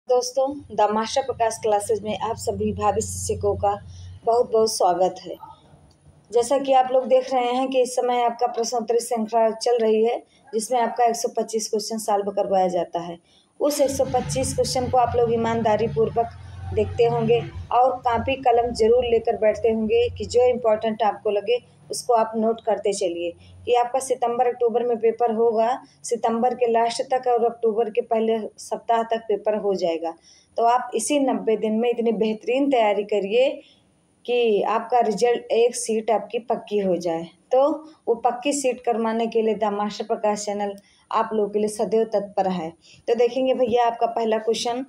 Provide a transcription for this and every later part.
दोस्तों, the master Prakash classes में आप सभी भावी शिक्षकों का बहुत बहुत स्वागत है। जैसा कि आप लोग देख रहे हैं कि इस समय आपका प्रश्नोत्तरी श्रृंखला चल रही है, जिसमें आपका 125 क्वेश्चन सॉल्व करवाया जाता है। उस 125 क्वेश्चन को आप लोग ईमानदारी पूर्वक देखते होंगे और कापी कलम जरूर लेकर बैठते होंगे कि जो इम्पोर्टेंट आपको लगे उसको आप नोट करते चलिए कि आपका सितंबर अक्टूबर में पेपर होगा। सितंबर के लास्ट तक और अक्टूबर के पहले सप्ताह तक पेपर हो जाएगा। तो आप इसी 90 दिन में इतनी बेहतरीन तैयारी करिए कि आपका रिजल्ट एक सीट आपकी पक्की हो जाए। तो वो पक्की सीट करवाने के लिए द मास्टर प्रकाश चैनल आप लोगों के लिए सदैव तत्पर है। तो देखेंगे भैया, आपका पहला क्वेश्चन,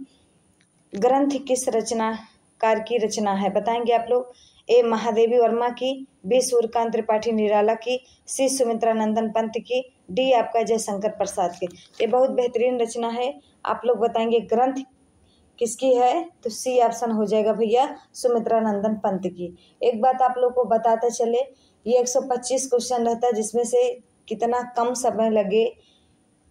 ग्रंथ किस रचनाकार की रचना है? बताएंगे आप लोग। ए महादेवी वर्मा की, बी सूर्यकांत त्रिपाठी निराला की, सी सुमित्रा नंदन पंत की, डी आपका जयशंकर प्रसाद की। ये बहुत बेहतरीन रचना है। आप लोग बताएंगे ग्रंथ किसकी है? तो सी ऑप्शन हो जाएगा भैया, सुमित्रा नंदन पंत की। एक बात आप लोग को बताते चले, ये 125 क्वेश्चन रहता है, जिसमें से कितना कम समय लगे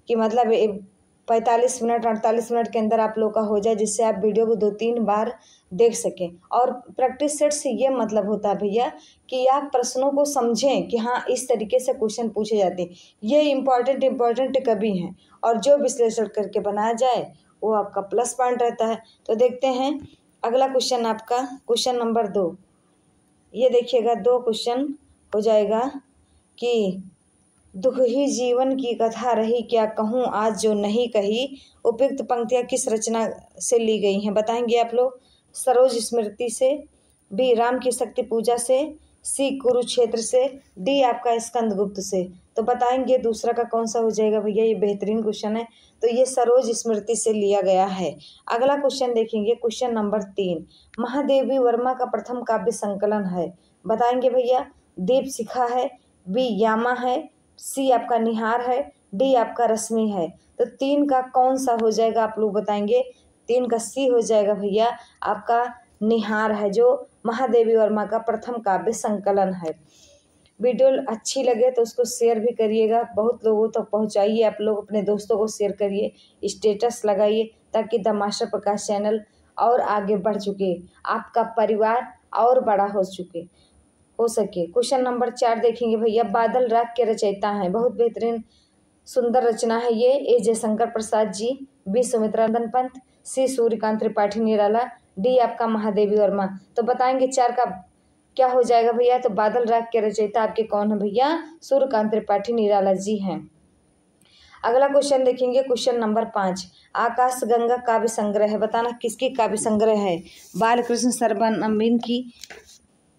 कि मतलब 45 मिनट 48 मिनट के अंदर आप लोग का हो जाए, जिससे आप वीडियो को 2-3 बार देख सकें। और प्रैक्टिस सेट से ये मतलब होता है भैया कि आप प्रश्नों को समझें कि हाँ, इस तरीके से क्वेश्चन पूछे जाते हैं, ये इम्पॉर्टेंट कभी हैं, और जो विश्लेषण करके बनाया जाए वो आपका प्लस पॉइंट रहता है। तो देखते हैं अगला क्वेश्चन, आपका क्वेश्चन नंबर 2। ये देखिएगा, 2 क्वेश्चन हो जाएगा कि दुख ही जीवन की कथा रही, क्या कहूँ आज जो नहीं कही। उपयुक्त पंक्तियाँ किस रचना से ली गई हैं? बताएंगे आप लोग। सरोज स्मृति से, बी राम की शक्ति पूजा से, सी कुरुक्षेत्र से, डी आपका स्कंदगुप्त से। तो बताएंगे दूसरा का कौन सा हो जाएगा भैया। ये बेहतरीन क्वेश्चन है, तो ये सरोज स्मृति से लिया गया है। अगला क्वेश्चन देखेंगे, क्वेश्चन नंबर 3। महादेवी वर्मा का प्रथम काव्य संकलन है। बताएंगे भैया। दीप शिखा है, बी यामा है, सी आपका निहार है, डी आपका रश्मि है। तो 3 का कौन सा हो जाएगा आप लोग बताएंगे। 3 का सी हो जाएगा भैया, आपका निहार है, जो महादेवी वर्मा का प्रथम काव्य संकलन है। वीडियो अच्छी लगे तो उसको शेयर भी करिएगा, बहुत लोगों तक पहुंचाइए। आप लोग अपने दोस्तों को शेयर करिए, स्टेटस लगाइए, ताकि द मास्टर प्रकाश चैनल और आगे बढ़ चुके, आपका परिवार और बड़ा हो सके। क्वेश्चन नंबर 4 देखेंगे भैया। बादल राग के रचयिता हैं, बहुत बेहतरीन सुंदर रचना है ये। ए जयशंकर प्रसाद जी, बी सुमित्रा नंदन पंत, सी सूर्यकांत त्रिपाठी निराला, डी आपका महादेवी वर्मा। तो बताएंगे 4 का क्या हो जाएगा भैया। तो बादल राग के रचयिता आपके कौन है भैया? सूर्यकांत त्रिपाठी निराला जी हैं। अगला क्वेश्चन देखेंगे, क्वेश्चन नंबर 5। आकाश गंगा काव्य संग्रह है, बताना किसकी काव्य संग्रह है? बालकृष्ण सरबनबीन की,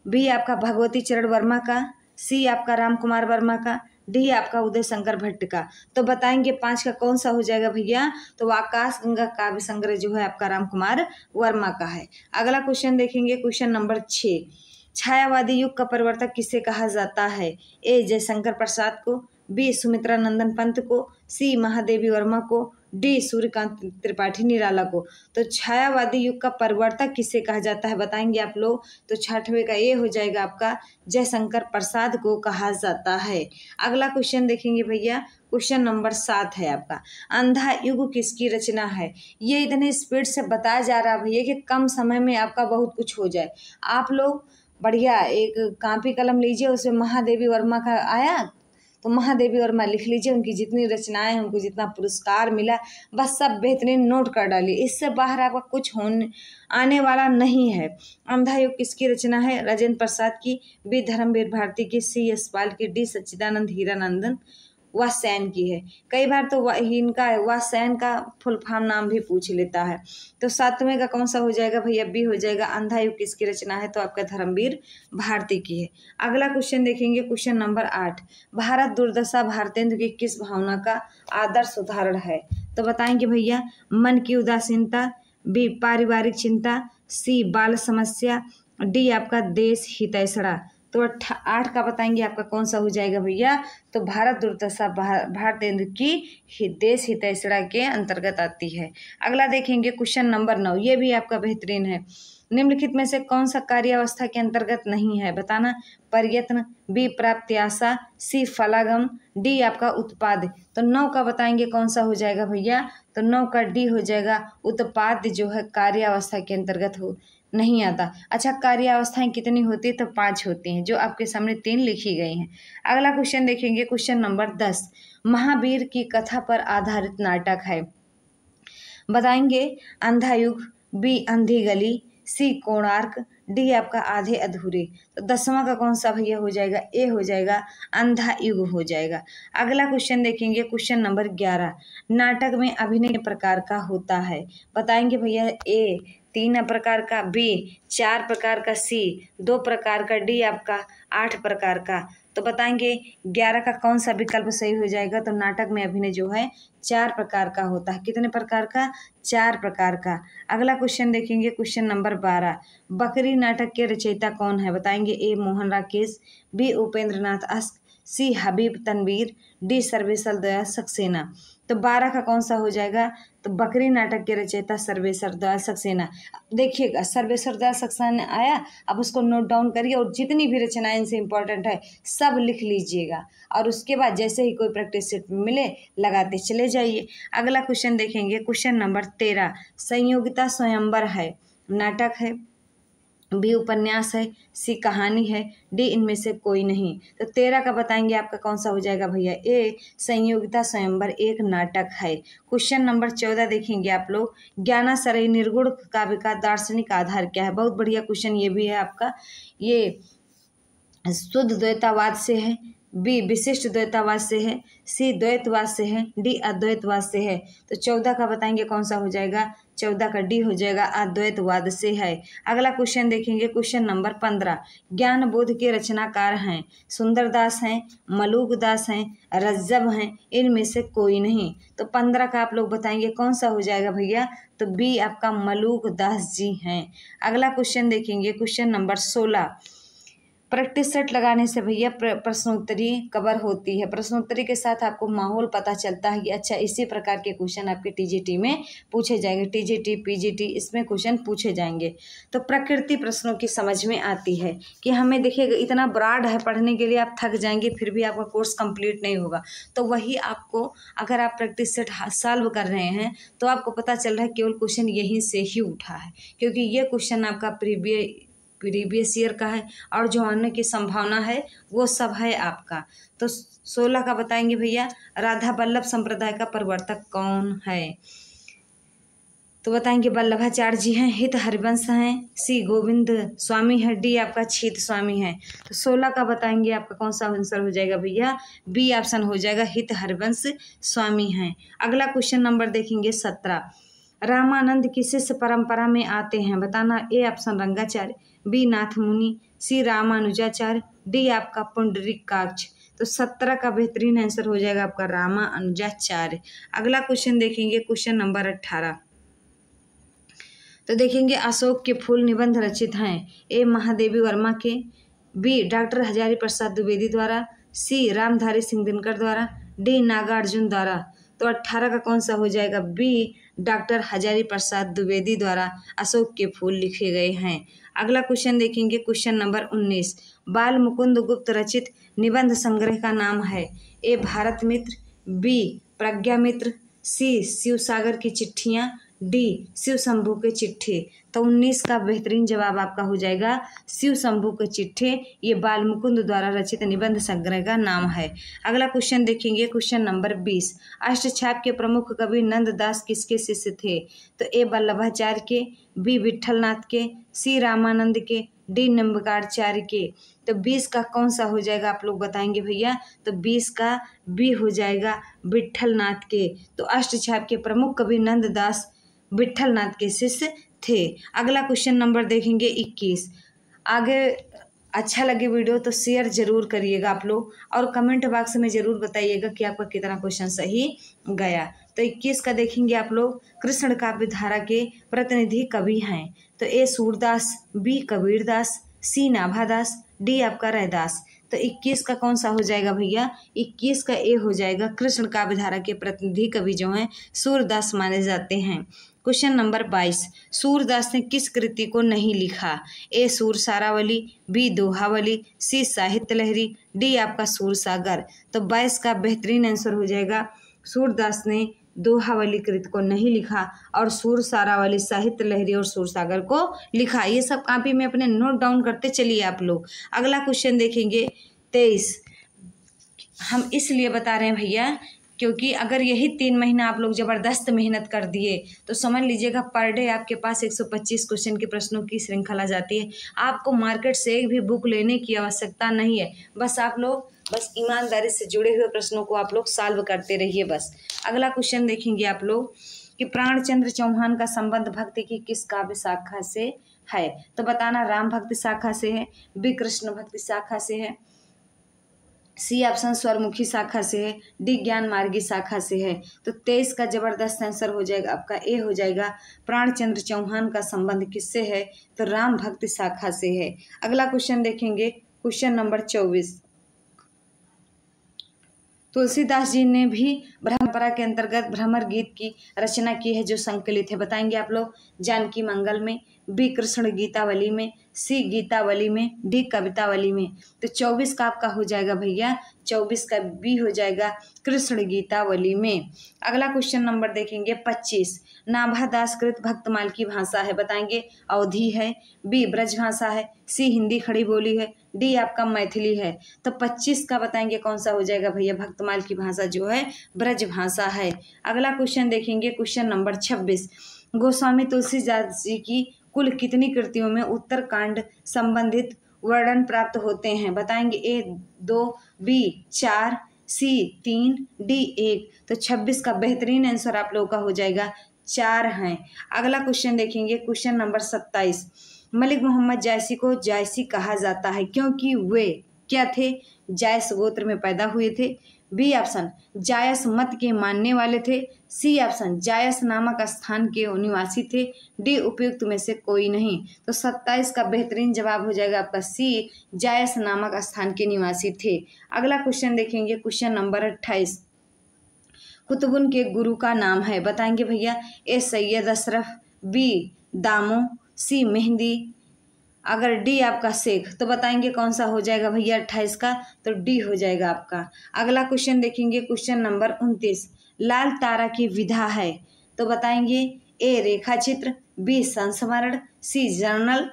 बी आपका भगवती चरण वर्मा का, सी आपका राम कुमार वर्मा का, डी आपका उदय शंकर भट्ट का। तो बताएंगे 5 का कौन सा हो जाएगा भैया। तो आकाश गंगा काव्य संग्रह जो है आपका राम कुमार वर्मा का है। अगला क्वेश्चन देखेंगे, क्वेश्चन नंबर 6। छायावादी युग का प्रवर्तक किसे कहा जाता है? ए जयशंकर प्रसाद को, बी सुमित्रा नंदन पंत को, सी महादेवी वर्मा को, डी सूर्यकांत त्रिपाठी निराला को। तो छायावादी युग का प्रवर्तक किसे कहा जाता है बताएंगे आप लोग। तो 6वें का ये हो जाएगा आपका, जयशंकर प्रसाद को कहा जाता है। अगला क्वेश्चन देखेंगे भैया, क्वेश्चन नंबर 7 है आपका। अंधा युग किसकी रचना है? ये इतने स्पीड से बताया जा रहा है भैया कि कम समय में आपका बहुत कुछ हो जाए। आप लोग बढ़िया एक कापी कलम लीजिए, उसमें महादेवी वर्मा का आया तो महादेवी वर्मा लिख लीजिए, उनकी जितनी रचनाएं हैं, उनको जितना पुरस्कार मिला, बस सब बेहतरीन नोट कर डालिए। इससे बाहर आपका कुछ होने आने वाला नहीं है। अंधा युग किसकी रचना है? राजेंद्र प्रसाद की, बी धर्मवीर भारती की, सी यशपाल की, डी सच्चिदानंद हीरानंदन वात्स्यायन की है। कई बार तो इनका वात्स्यायन का फुल फॉर्म नाम भी पूछ लेता है। तो 7वें का कौन सा हो जाएगा भैया? बी हो जाएगा। अंधा युग किसकी रचना है? तो आपका धर्मवीर भारती की है। अगला क्वेश्चन देखेंगे, क्वेश्चन नंबर 8। भारत दुर्दशा भारतेंदु की किस भावना का आदर्श उदाहरण है? तो बताएंगे भैया। मन की उदासीनता, बी पारिवारिक चिंता, सी बाल समस्या, डी आपका देश हितैषणा। तो तो 8 का बताएंगे आपका कौन सा हो जाएगा भैया, तो भारत दुर्दशा भारतेंद्र की देश हितैषणा के अंतर्गत आती है। अगला देखेंगे क्वेश्चन नंबर 9, ये भी आपका बेहतरीन है। निम्नलिखित में से कौन सा कार्यावस्था के अंतर्गत नहीं है, बताना। प्रयत्न, बी प्राप्त्याशा, सी फलागम, डी आपका उत्पाद। तो 9 का बताएंगे कौन सा हो जाएगा भैया, तो 9 का डी हो जाएगा, उत्पाद जो है कार्यावस्था के अंतर्गत हो नहीं आता। अच्छा, कार्यावस्थाएं कितनी होती है, तो 5 होती हैं, जो आपके सामने 3 लिखी गई हैं। अगला क्वेश्चन देखेंगे क्वेश्चन नंबर 10, महावीर की कथा पर आधारित नाटक है, बताएंगे। अंधा युग, बी अंधी गली, सी कोणार्क, डी आपका आधे अधूरे। तो 10वां का कौन सा भैया हो जाएगा, ए हो जाएगा, अंधा युग हो जाएगा। अगला क्वेश्चन देखेंगे क्वेश्चन नंबर 11, नाटक में अभिनय कितने प्रकार का होता है, बताएंगे भैया। ए 3 प्रकार का, बी 4 प्रकार का, सी 2 प्रकार का, डी आपका 8 प्रकार का। तो बताएंगे 11 का कौन सा विकल्प सही हो जाएगा, तो नाटक में अभिनय जो है 4 प्रकार का होता है। कितने प्रकार का, 4 प्रकार का। अगला क्वेश्चन देखेंगे क्वेश्चन नंबर 12, बकरी नाटक के रचयिता कौन है, बताएंगे। ए मोहन राकेश, बी उपेंद्र नाथ अश्क, सी हबीब तनवीर, डी सर्वेश्वर दयाल सक्सेना। तो 12 का कौन सा हो जाएगा, तो बकरी नाटक के रचयिता सर्वेश्वर दयाल सक्सेना। देखिएगा सर्वेश्वर दयाल सक्सेना आया, अब उसको नोट डाउन करिए और जितनी भी रचनाएं इनसे इंपॉर्टेंट है सब लिख लीजिएगा, और उसके बाद जैसे ही कोई प्रैक्टिस सेट मिले लगाते चले जाइए। अगला क्वेश्चन देखेंगे क्वेश्चन नंबर 13, संयोगिता स्वयंवर है, नाटक है, बी उपन्यास है, सी कहानी है, डी इनमें से कोई नहीं। तो 13 का बताएंगे आपका कौन सा हो जाएगा भैया, ए संयोगिता स्वयंवर एक नाटक है। क्वेश्चन नंबर 14 देखेंगे आप लोग, ज्ञानाश्रयी निर्गुण काव्य का दार्शनिक आधार क्या है, बहुत बढ़िया क्वेश्चन ये भी है आपका। ये शुद्ध द्वैतवाद से है, बी विशिष्ट द्वैतवाद से है, सी द्वैतवाद से है, डी अद्वैतवाद से है। तो 14 का बताएंगे कौन सा हो जाएगा, 14 का डी हो जाएगा, अद्वैतवाद से है। अगला क्वेश्चन देखेंगे क्वेश्चन नंबर 15, ज्ञान बोध के रचनाकार हैं, सुंदरदास हैं, मलुकदास हैं, रज्जब हैं, इनमें से कोई नहीं। तो 15 का आप लोग बताएंगे कौन सा हो जाएगा भैया, तो बी आपका मलुकदास जी हैं। अगला क्वेश्चन देखेंगे क्वेश्चन नंबर 16, प्रैक्टिस सेट लगाने से भैया प्रश्नोत्तरी कवर होती है, प्रश्नोत्तरी के साथ आपको माहौल पता चलता है कि अच्छा इसी प्रकार के क्वेश्चन आपके टीजीटी में पूछे जाएंगे, टीजीटी पीजीटी इसमें क्वेश्चन पूछे जाएंगे। तो प्रकृति प्रश्नों की समझ में आती है कि हमें देखिएगा इतना ब्रॉड है, पढ़ने के लिए आप थक जाएंगे, फिर भी आपका कोर्स कंप्लीट नहीं होगा। तो वही आपको अगर आप प्रैक्टिस सेट सॉल्व कर रहे हैं तो आपको पता चल रहा है केवल क्वेश्चन यहीं से ही उठा है, क्योंकि ये क्वेश्चन आपका प्रीवियस ईयर का है और जो आने की संभावना है वो सब है आपका। तो 16 का बताएंगे भैया, राधा वल्लभ संप्रदाय का प्रवर्तक कौन है, तो बताएंगे वल्लभाचार्य जी हैं, हित हरिवंश हैं, सी गोविंद स्वामी है, डी आपका छीत स्वामी है। तो 16 का बताएंगे आपका कौन सा आंसर हो जाएगा भैया, बी ऑप्शन हो जाएगा, हित हरिवंश स्वामी हैं। अगला क्वेश्चन नंबर देखेंगे 17, रामानंद की शिष्य परंपरा में आते हैं, बताना। ए ऑप्शन रंगाचार्य, बी नाथ मुनि, सी रामानुजाचार्य, डी आपका पुंडरीकाक्ष। तो 17 का बेहतरीन आंसर हो जाएगा आपका रामानुजाचार्य। अगला क्वेश्चन देखेंगे क्वेश्चन नंबर 18, तो देखेंगे अशोक के फूल निबंध रचित हैं, ए महादेवी वर्मा के, बी डॉक्टर हजारी प्रसाद द्विवेदी द्वारा, सी रामधारी सिंह दिनकर द्वारा, डी नागार्जुन द्वारा। तो 18 का कौन सा हो जाएगा, बी डॉक्टर हजारी प्रसाद द्विवेदी द्वारा अशोक के फूल लिखे गए हैं। अगला क्वेश्चन देखेंगे क्वेश्चन नंबर 19, बाल मुकुंद गुप्त रचित निबंध संग्रह का नाम है, ए भारत मित्र, बी प्रज्ञा मित्र, सी शिवसागर की चिट्ठियाँ, डी शिव शंभू के चिट्ठे। तो 19 का बेहतरीन जवाब आपका हो जाएगा शिव शंभू के चिट्ठे, ये बाल मुकुंद द्वारा रचित निबंध संग्रह का नाम है। अगला क्वेश्चन देखेंगे क्वेश्चन नंबर 20, अष्टछाप के प्रमुख कवि नंददास किसके शिष्य थे, तो ए वल्लभाचार्य के, बी विट्ठलनाथ के, सी रामानंद के, डी निम्बकाचार्य के। तो 20 का कौन सा हो जाएगा आप लोग बताएंगे भैया, तो 20 का बी हो जाएगा विट्ठलनाथ के। तो अष्टछाप के प्रमुख कवि नंददास विट्ठलनाथ के शिष्य थे। अगला क्वेश्चन नंबर देखेंगे 21। आगे अच्छा लगे वीडियो तो शेयर जरूर करिएगा आप लोग, और कमेंट बॉक्स में जरूर बताइएगा कि आपका कितना क्वेश्चन सही गया। तो 21 का देखेंगे आप लोग, कृष्ण काव्य धारा के प्रतिनिधि कवि हैं, तो ए सूरदास, बी कबीरदास, सी नाभादास, डी आपका रैदास। तो 21 का कौन सा हो जाएगा भैया? 21 का ए हो जाएगा। कृष्ण काव्यधारा के प्रतिनिधि कवि जो हैं सूरदास माने जाते हैं। क्वेश्चन नंबर 22, सूरदास ने किस कृति को नहीं लिखा? ए सूर सारावली, बी दोहावली, सी साहित्य लहरी, डी आपका सूर सागर। तो 22 का बेहतरीन आंसर हो जाएगा सूरदास ने दोहावली कृति को नहीं लिखा और सूर सारावली, साहित्य लहरी और सूर सागर को लिखा। ये सब कॉपी में अपने नोट डाउन करते चलिए आप लोग। अगला क्वेश्चन देखेंगे 23। हम इसलिए बता रहे हैं भैया क्योंकि अगर यही 3 महीना आप लोग ज़बरदस्त मेहनत कर दिए तो समझ लीजिएगा पर डे आपके पास 125 क्वेश्चन के प्रश्नों की श्रृंखला जाती है। आपको मार्केट से एक भी बुक लेने की आवश्यकता नहीं है। बस आप लोग ईमानदारी से जुड़े हुए प्रश्नों को आप लोग सॉल्व करते रहिए बस। अगला क्वेश्चन देखेंगे आप लोग कि प्राणचंद्र चौहान का संबंध भक्ति की किस काव्य शाखा से है? तो बताना राम भक्ति शाखा से है, बी कृष्ण भक्ति शाखा से है, सी ऑप्शन स्वरमुखी शाखा से है, डी ज्ञान मार्गी शाखा से है। तो 23 का जबरदस्त आंसर हो जाएगा आपका ए हो जाएगा। प्राणचंद्र चौहान का संबंध किससे है? तो राम भक्ति शाखा से है। अगला क्वेश्चन देखेंगे क्वेश्चन नंबर 24। तुलसीदास जी ने भी परंपरा के अंतर्गत भ्रमर गीत की रचना की है जो संकलित है। बताएंगे आप लोग जानकी मंगल में, बी कृष्ण गीतावली में, सी गीतावली में, डी कवितावली में। तो 24 का आपका हो जाएगा भैया, 24 का बी हो जाएगा कृष्ण गीतावली में। अगला क्वेश्चन नंबर देखेंगे 25। नाभादास कृत भक्तमाल की भाषा है। बताएंगे अवधी है, बी ब्रज भाषा है, सी हिंदी खड़ी बोली है, डी आपका मैथिली है। तो 25 का बताएंगे कौन सा हो जाएगा भैया? भक्तमाल की भाषा जो है ब्रज भाषा है। अगला क्वेश्चन देखेंगे क्वेश्चन नंबर 26। गोस्वामी तुलसीदास जी की कुल कितनी कृतियों में उत्तरकांड संबंधित वर्णन प्राप्त होते हैं? बताएंगे ए 2, बी 4, सी 3, डी 1। तो 26 का बेहतरीन आंसर आप लोगों का हो जाएगा 4 हैं। अगला क्वेश्चन देखेंगे क्वेश्चन नंबर 27। मलिक मोहम्मद जायसी को जायसी कहा जाता है क्योंकि वे क्या थे? जायस गोत्र में पैदा हुए थे, बी ऑप्शन जायस मत के मानने वाले थे, सी ऑप्शन जायस नामक स्थान के निवासी थे, डी उपयुक्त में से कोई नहीं। तो 27 का बेहतरीन जवाब हो जाएगा आपका सी, जायस नामक स्थान के निवासी थे। अगला क्वेश्चन देखेंगे क्वेश्चन नंबर 28। कुतुबुन के गुरु का नाम है। बताएंगे भैया ए सैयद अशरफ, बी दामो, सी मेहंदी, अगर डी आपका शेख। तो बताएंगे कौन सा हो जाएगा भैया 28 का? तो डी हो जाएगा आपका। अगला क्वेश्चन देखेंगे क्वेश्चन नंबर 29। लाल तारा की विधा है। तो बताएंगे ए रेखा चित्र, बी संस्मरण, सी जर्नल,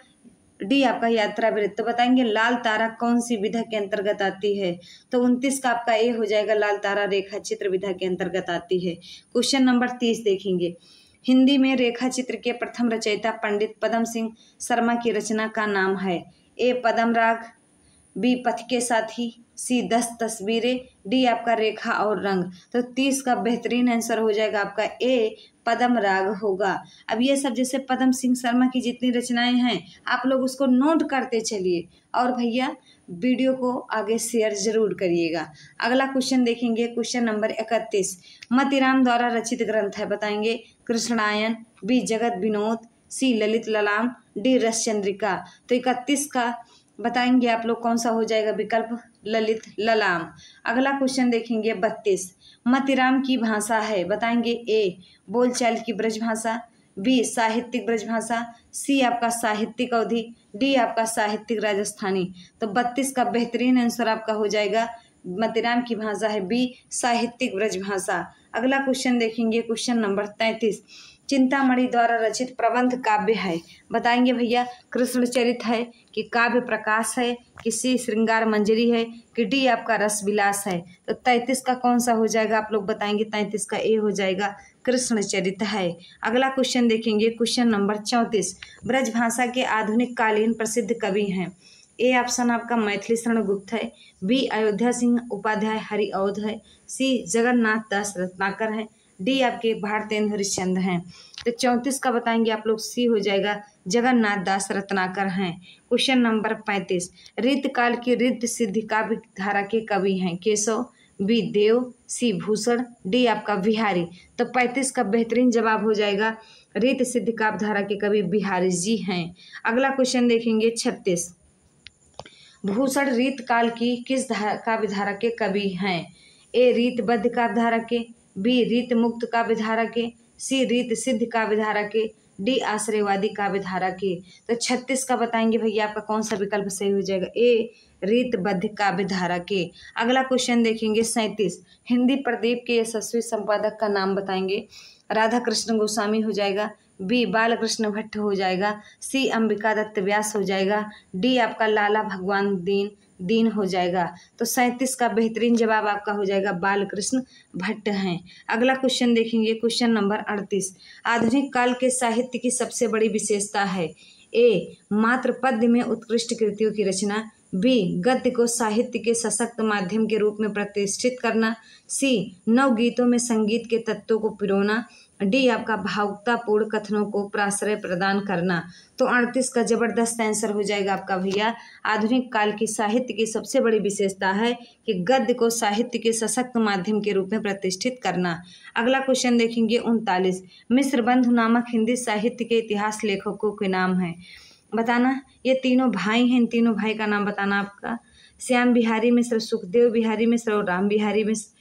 डी आपका यात्रा वृत्त। तो बताएंगे लाल तारा कौन सी विधा के अंतर्गत आती है? तो 29 का आपका ए हो जाएगा, लाल तारा रेखा चित्र विधा के अंतर्गत आती है। क्वेश्चन नंबर 30 देखेंगे। हिंदी में रेखा चित्र के प्रथम रचयिता पंडित पदम सिंह शर्मा की रचना का नाम है? ए पदम राग, बी पथ के साथी, सी 10 तस्वीरें, डी आपका रेखा और रंग। तो 30 का बेहतरीन आंसर हो जाएगा आपका ए पदम राग होगा। अब ये सब जैसे पदम सिंह शर्मा की जितनी रचनाएं हैं आप लोग उसको नोट करते चलिए और भैया वीडियो को आगे शेयर जरूर करिएगा। अगला क्वेश्चन देखेंगे क्वेश्चन नंबर 31। मतीराम द्वारा रचित ग्रंथ है। बताएंगे कृष्णायन, बी जगत विनोद, सी ललित ललाम, डी रस चंद्रिका। तो 31 का बताएंगे आप लोग कौन सा हो जाएगा विकल्प? ललित ललाम। अगला क्वेश्चन देखेंगे 32। मतीराम की भाषा है। बताएंगे ए बोलचाल की ब्रज भाषा, बी साहित्यिक ब्रज भाषा, सी आपका साहित्यिक अवधि, डी आपका साहित्यिक राजस्थानी। तो 32 का बेहतरीन आंसर आपका हो जाएगा मतीराम की भाषा है बी साहित्यिक ब्रज भाषा। अगला क्वेश्चन देखेंगे क्वेश्चन नंबर 33। चिंतामणि द्वारा रचित प्रबंध काव्य है। बताएंगे भैया कृष्णचरित है कि काव्य प्रकाश है कि सी श्रृंगार मंजरी है कि डी आपका रस विलास है। तो 33 का कौन सा हो जाएगा आप लोग बताएंगे? 33 का ए हो जाएगा कृष्णचरित है। अगला क्वेश्चन देखेंगे क्वेश्चन नंबर 34। ब्रज भाषा के आधुनिक कालीन प्रसिद्ध कवि हैं। ए ऑप्शन आपका मैथिली शरण गुप्त है, बी अयोध्या सिंह उपाध्याय हरिऔध है, सी जगन्नाथ दास रत्नाकर है, डी आपके भारतेंदु हरिश्चंद्र हैं। तो 34 का बताएंगे आप लोग सी हो जाएगा जगन्नाथ दास रत्नाकर हैं। Question number 35। रीतकाल की रिद्ध सिद्धि काव्य धारा के कवि हैं। केशव, बी देव, सी भूषण, डी आपका बिहारी। तो 35 का बेहतरीन जवाब हो जाएगा रीत सिद्धि काव्य धारा के कवि बिहारी जी हैं। अगला क्वेश्चन देखेंगे 36। भूषण रीत काल की किस काव्य धारा के कवि हैं? ए रीतबद्ध काव्य धारा के, बी रीत मुक्त काव्य धारा के, सी रीत सिद्ध काव्य धारा के, डी आश्रयवादी काव्य धारा के। तो 36 का बताएंगे भैया आपका कौन सा विकल्प सही हो जाएगा? ए रीतबद्ध काव्य धारा के। अगला क्वेश्चन देखेंगे 37, हिंदी प्रदीप के यशस्वी संपादक का नाम बताएंगे। राधा कृष्ण गोस्वामी हो जाएगा, बी बालकृष्ण भट्ट हो जाएगा, सी अंबिका दत्त व्यास हो जाएगा, डी आपका लाला भगवान दीन हो जाएगा। तो 37 का बेहतरीन जवाब आपका हो जाएगा बालकृष्ण भट्ट हैं। अगला क्वेश्चन देखेंगे क्वेश्चन नंबर 38, आधुनिक काल के साहित्य की सबसे बड़ी विशेषता है। ए मात्र पद्य में उत्कृष्ट कृतियों की रचना, बी गद्य को साहित्य के सशक्त माध्यम के रूप में प्रतिष्ठित करना, सी नवगीतों में संगीत के तत्वों को पिरोना, डी आपका भावुकतापूर्ण कथनों को प्राश्रय प्रदान करना। तो 38 का जबरदस्त आंसर हो जाएगा आपका भैया, आधुनिक काल की साहित्य की सबसे बड़ी विशेषता है कि गद्य को साहित्य के सशक्त माध्यम के रूप में प्रतिष्ठित करना। अगला क्वेश्चन देखेंगे 39, मिश्र बंधु नामक हिंदी साहित्य के इतिहास लेखकों के नाम है बताना। ये तीनों भाई हैं, इन तीनों भाई का नाम बताना आपका। श्याम बिहारी मिश्र, सुखदेव बिहारी मिश्र और राम बिहारी मिश्र।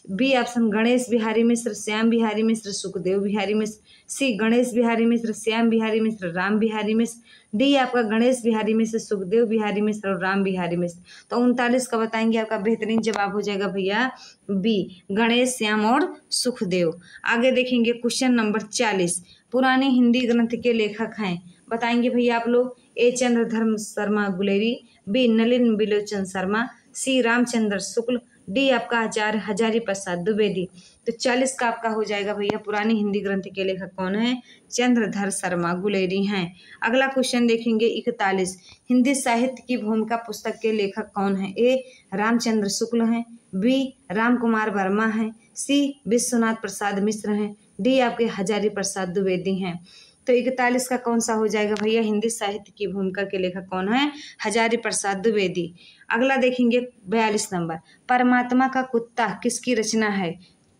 बी ऑप्शन गणेश बिहारी मिश्र, श्याम बिहारी मिश्र, सुखदेव बिहारी मिश्र, सी गणेश बिहारी मिश्र, श्याम बिहारी मिश्र, राम बिहारी मिश्र, डी आपका गणेश बिहारी मिश्र, सुखदेव बिहारी मिश्र और राम बिहारी मिश्र। तो 39 का बताएंगे आपका बेहतरीन जवाब हो जाएगा भैया बी गणेश, श्याम और सुखदेव। आगे देखेंगे क्वेश्चन नंबर 40, पुराने हिंदी ग्रंथ के लेखक हैं बताएंगे भैया आप लोग। ए चंद्रधर शर्मा गुलेरी, बी नलिन बिलोचन शर्मा, सी रामचंद्र शुक्ल, डी आपका आचार्य हजारी प्रसाद द्विवेदी। तो 40 का आपका हो जाएगा भैया पुरानी हिंदी ग्रंथ के लेखक कौन है? चंद्रधर शर्मा गुलेरी हैं। अगला क्वेश्चन देखेंगे 41, हिंदी साहित्य की भूमिका पुस्तक के लेखक कौन है? ए रामचंद्र शुक्ल हैं, बी राम कुमार वर्मा हैं, सी विश्वनाथ प्रसाद मिश्र हैं, डी आपके हजारी प्रसाद द्विवेदी हैं। तो 41 का कौन सा हो जाएगा भैया, हिंदी साहित्य की भूमिका के लेखक कौन है? हजारी प्रसाद द्विवेदी। अगला देखेंगे 42 नंबर, परमात्मा का कुत्ता किसकी रचना है?